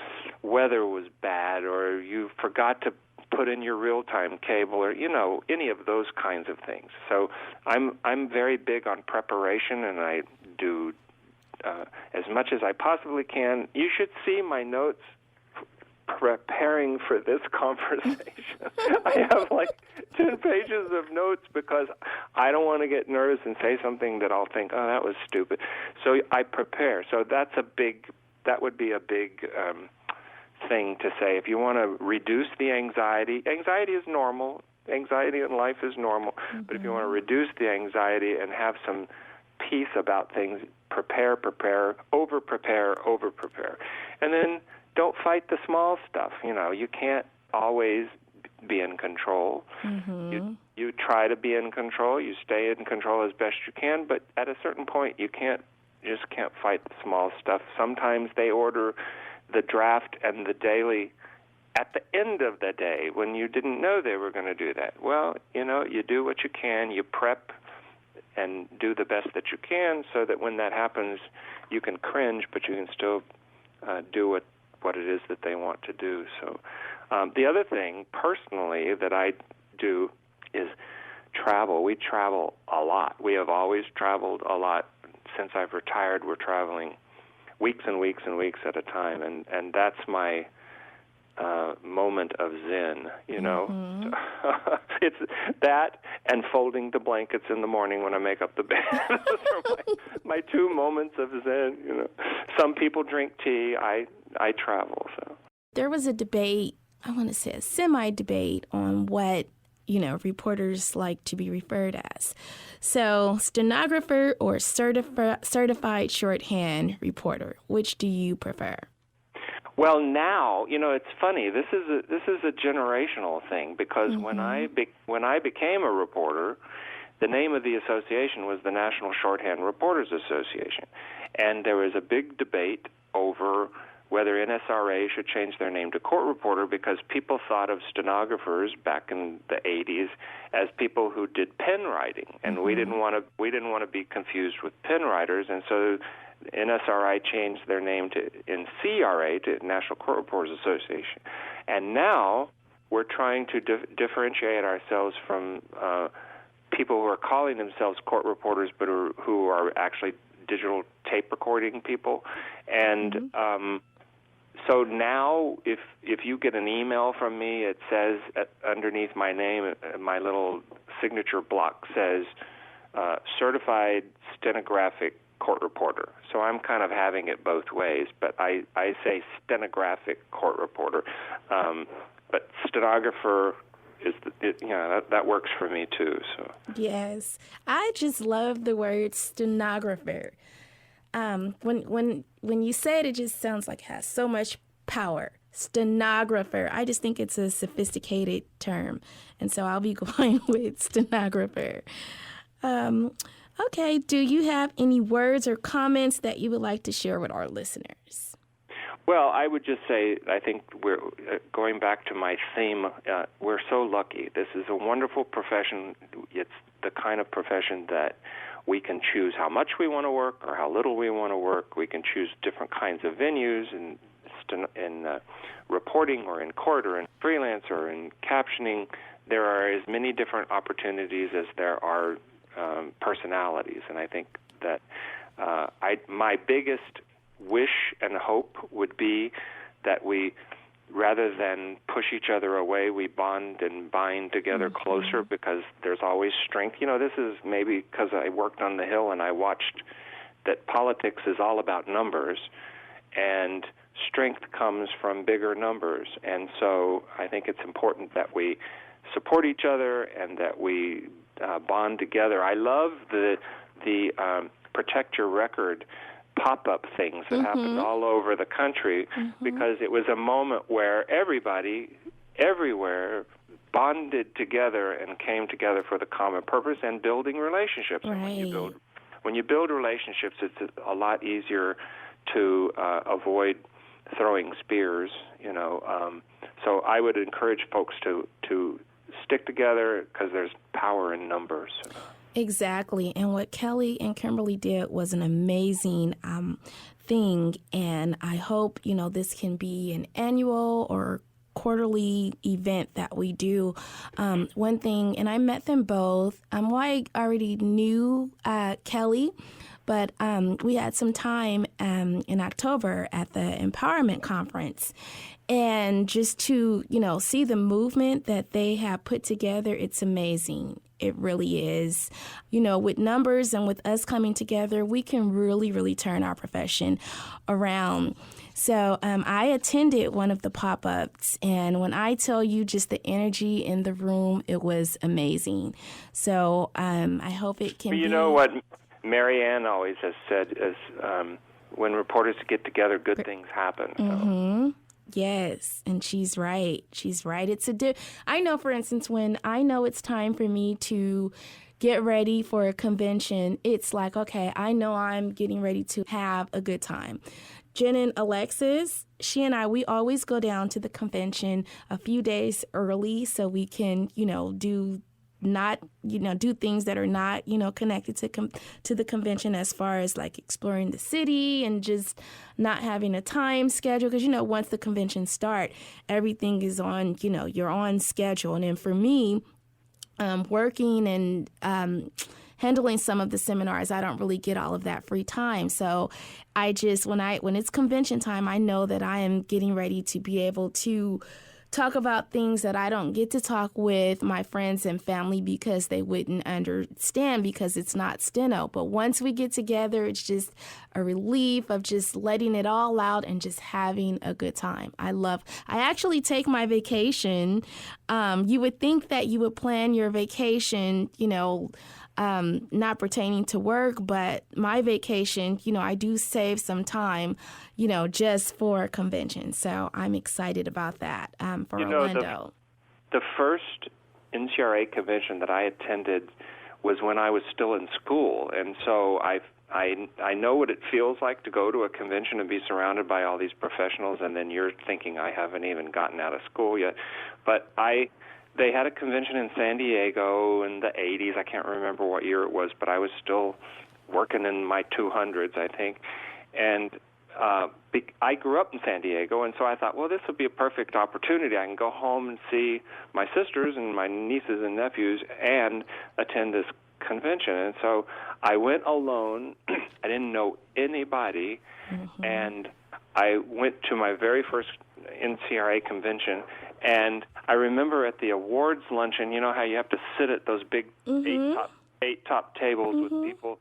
weather was bad or you forgot to put in your real-time cable or, any of those kinds of things. So I'm very big on preparation, and I do as much as I possibly can. You should see my notes preparing for this conversation. I have like 10 pages of notes because I don't want to get nervous and say something that I'll think, oh, that was stupid. So I prepare. So that would be a big thing to say. If you want to reduce the anxiety is normal. Anxiety in life is normal. But if you want to reduce the anxiety and have some peace about things, prepare, over-prepare. And then don't fight the small stuff. You can't always be in control. You try to be in control. You stay in control as best you can, but at a certain point, you just can't fight the small stuff. Sometimes they order the draft and the daily at the end of the day when you didn't know they were going to do that. Well, you do what you can. You prep and do the best that you can so that when that happens, you can cringe, but you can still do what it is that they want to do. So the other thing, personally, that I do is travel. We travel a lot. We have always traveled a lot. Since I've retired, we're traveling weeks and weeks and weeks at a time, and that's my moment of zen, It's that and folding the blankets in the morning when I make up the bed. Those are my two moments of zen, Some people drink tea. I travel, so. There was a debate, I want to say a semi-debate on what, reporters like to be referred as. So, stenographer or certified shorthand reporter, which do you prefer? Well, now, it's funny. This is a generational thing because when I became a reporter, the name of the association was the National Shorthand Reporters Association, and there was a big debate over whether NSRA should change their name to court reporter because people thought of stenographers back in the 80s as people who did pen writing, and we didn't want to be confused with pen writers, and so NSRI changed their name to NCRA, to National Court Reporters Association. And now we're trying to differentiate ourselves from people who are calling themselves court reporters but who are actually digital tape recording people. And so now if you get an email from me, it says underneath my name, my little signature block says certified stenographic court reporter. So I'm kind of having it both ways, but I say stenographic court reporter. But stenographer is that works for me too. So yes, I just love the word stenographer. When you say it, it just sounds like it has so much power. Stenographer. I just think it's a sophisticated term, and so I'll be going with stenographer. Okay, do you have any words or comments that you would like to share with our listeners? Well, I would just say I think we're going back to my theme. We're so lucky. This is a wonderful profession. It's the kind of profession that we can choose how much we want to work or how little we want to work. We can choose different kinds of venues in reporting or in court or in freelance or in captioning. There are as many different opportunities as there are personalities, and I think that my biggest wish and hope would be that we, rather than push each other away, we bond and bind together closer because there's always strength. This is maybe because I worked on the Hill and I watched that politics is all about numbers, and strength comes from bigger numbers. And so I think it's important that we support each other and that we bond together. I love the Protect Your Record pop-up things that happened all over the country because it was a moment where everybody, everywhere, bonded together and came together for the common purpose and building relationships. Right. And when you build relationships, it's a lot easier to avoid throwing spears, you know. So I would encourage folks to stick together because there's power in numbers. Exactly. And what Kelly and Kimberly did was an amazing thing. And I hope, you know, this can be an annual or quarterly event that we do. One thing, and I met them both. Well, I already knew Kelly, but we had some time in October at the Empowerment Conference. And just to, you know, see the movement that they have put together, it's amazing. It really is. You know, with numbers and with us coming together, we can really, really turn our profession around. So I attended one of the pop-ups, and when I tell you just the energy in the room, it was amazing. So I hope it can be... You know what Mary Ann always has said is when reporters get together, good things happen. So. Yes, and she's right. She's right. I know, for instance, when I know it's time for me to get ready for a convention, it's like, okay, I know I'm getting ready to have a good time. Jen and Alexis, she and I, we always go down to the convention a few days early so we can, you know, do things that are not, you know, connected to the convention as far as like exploring the city and just not having a time schedule. Because, you know, once the convention start, everything is on, you know, you're on schedule. And then for me, working and handling some of the seminars, I don't really get all of that free time. So I just, when it's convention time, I know that I am getting ready to be able to talk about things that I don't get to talk with my friends and family because they wouldn't understand because it's not steno. But once we get together, it's just a relief of just letting it all out and just having a good time. I actually take my vacation. You would think that you would plan your vacation, you know, not pertaining to work, but my vacation, you know, I do save some time, you know, just for a convention. So I'm excited about that for Orlando. The first NCRA convention that I attended was when I was still in school, and so I know what it feels like to go to a convention and be surrounded by all these professionals, and then you're thinking, I haven't even gotten out of school yet. But they had a convention in San Diego in the 80s. I can't remember what year it was, but I was still working in my 200s, I think. And I grew up in San Diego, and so I thought, well, this would be a perfect opportunity. I can go home and see my sisters and my nieces and nephews and attend this convention. And so I went alone. I didn't know anybody, and I went to my very first NCRA convention. And I remember at the awards luncheon, you know how you have to sit at those big eight top tables with people.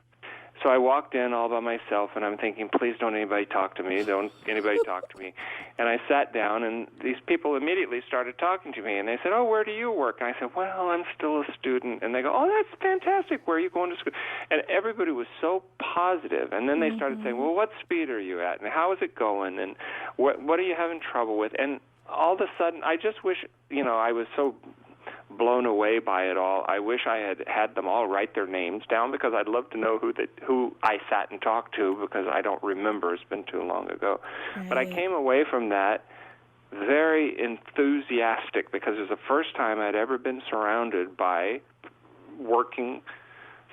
So I walked in all by myself, and I'm thinking, please don't anybody talk to me. Don't anybody talk to me. And I sat down, and these people immediately started talking to me. And they said, oh, where do you work? And I said, well, I'm still a student. And they go, oh, that's fantastic. Where are you going to school? And everybody was so positive. And then they started saying, well, what speed are you at? And how is it going? And what are you having trouble with? And all of a sudden, I just wish, you know, I was so blown away by it all. I wish I had them all write their names down because I'd love to know who I sat and talked to because I don't remember. It's been too long ago. Right. But I came away from that very enthusiastic because it was the first time I'd ever been surrounded by working,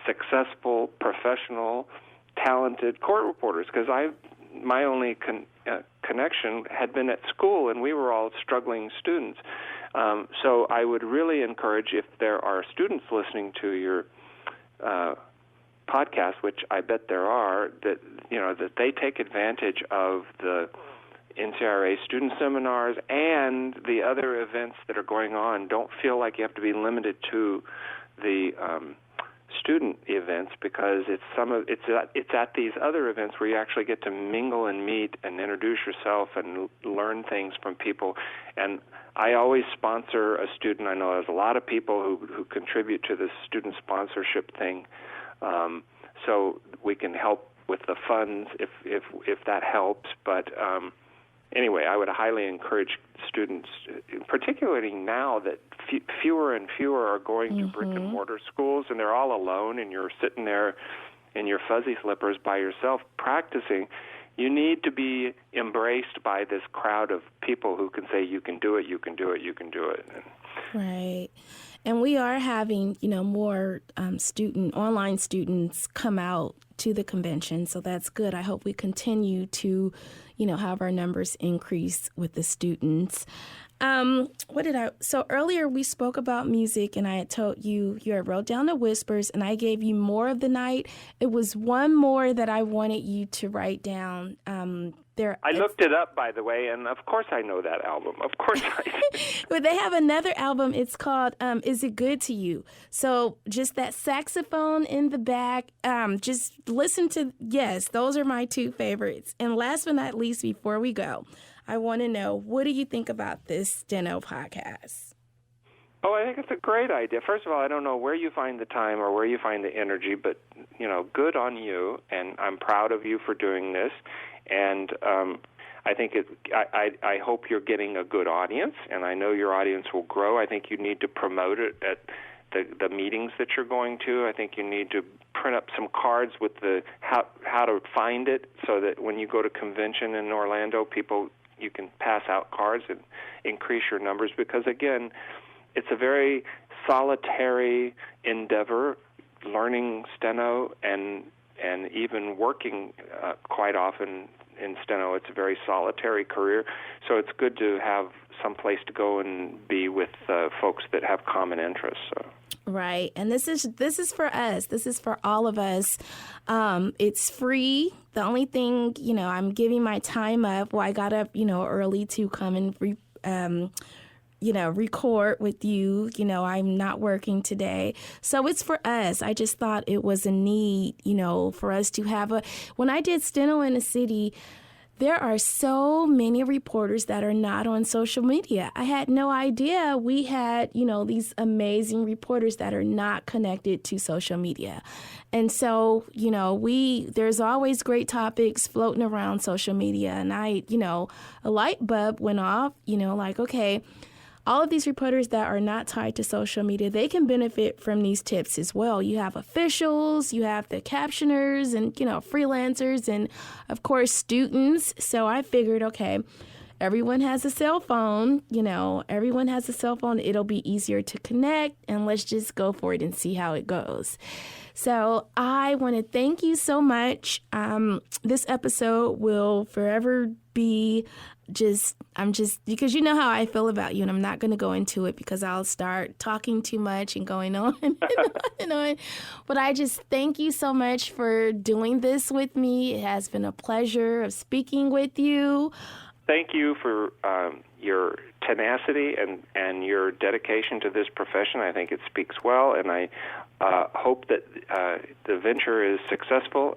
successful, professional, talented court reporters because my only connection had been at school, and we were all struggling students. So I would really encourage, if there are students listening to your podcast, which I bet there are, that they take advantage of the NCRA student seminars and the other events that are going on. Don't feel like you have to be limited to the student events because it's at these other events where you actually get to mingle and meet and introduce yourself and learn things from people. And I always sponsor a student. I know there's a lot of people who contribute to this student sponsorship thing, so we can help with the funds if that helps. But anyway, I would highly encourage students, particularly now that fewer and fewer are going to brick-and-mortar schools, and they're all alone, and you're sitting there in your fuzzy slippers by yourself practicing. You need to be embraced by this crowd of people who can say, you can do it, you can do it, you can do it. Right. And we are having, more online students come out to the convention, so that's good. I hope we continue to, have our numbers increase with the students. So earlier we spoke about music, and I had told you had wrote down the whispers, and I gave you more of the night. It was one more that I wanted you to write down. I looked it up, by the way, and of course I know that album. Of course I do. But they have another album. It's called Is It Good to You? So just that saxophone in the back, just listen to, yes, those are my two favorites. And last but not least, before we go, I want to know, what do you think about this Steno podcast? Oh, I think it's a great idea. First of all, I don't know where you find the time or where you find the energy, but, good on you, and I'm proud of you for doing this. And I think I hope you're getting a good audience, and I know your audience will grow. I think you need to promote it at the meetings that you're going to. I think you need to print up some cards with the how to find it, so that when you go to convention in Orlando, you can pass out cards and increase your numbers, because, again, it's a very solitary endeavor, learning steno and even working quite often in steno. It's a very solitary career, so it's good to have some place to go and be with folks that have common interests. So. Right, and this is for us. This is for all of us. It's free. The only thing, I'm giving my time up. Well, I got up, early to come and record with you. I'm not working today. So it's for us. I just thought it was a need, for us to have when I did Steno in the City, there are so many reporters that are not on social media. I had no idea we had, these amazing reporters that are not connected to social media. And so, there's always great topics floating around social media. And a light bulb went off, okay, all of these reporters that are not tied to social media, they can benefit from these tips as well. You have officials, you have the captioners and, freelancers and, of course, students. So I figured, okay, everyone has a cell phone, everyone has a cell phone. It'll be easier to connect, and let's just go for it and see how it goes. So I want to thank you so much. This episode will forever be because you know how I feel about you, and I'm not going to go into it because I'll start talking too much and going on and on and on. But I just thank you so much for doing this with me. It has been a pleasure of speaking with you. Thank you for your tenacity and your dedication to this profession. I think it speaks well, and I hope that the venture is successful.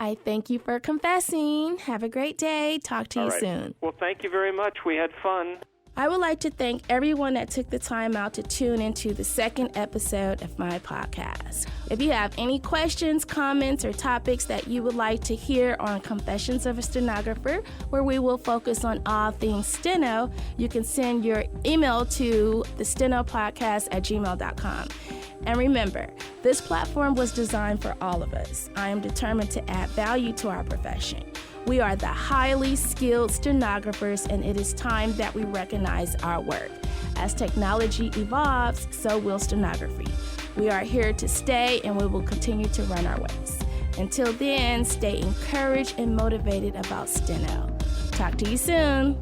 I thank you for confessing. Have a great day. Talk to you soon. Well, thank you very much. We had fun. I would like to thank everyone that took the time out to tune into the second episode of my podcast. If you have any questions, comments, or topics that you would like to hear on Confessions of a Stenographer, where we will focus on all things steno, you can send your email to thestenopodcast@gmail.com. And remember, this platform was designed for all of us. I am determined to add value to our profession. We are the highly skilled stenographers, and it is time that we recognize our work. As technology evolves, so will stenography. We are here to stay, and we will continue to run our ways. Until then, stay encouraged and motivated about steno. Talk to you soon.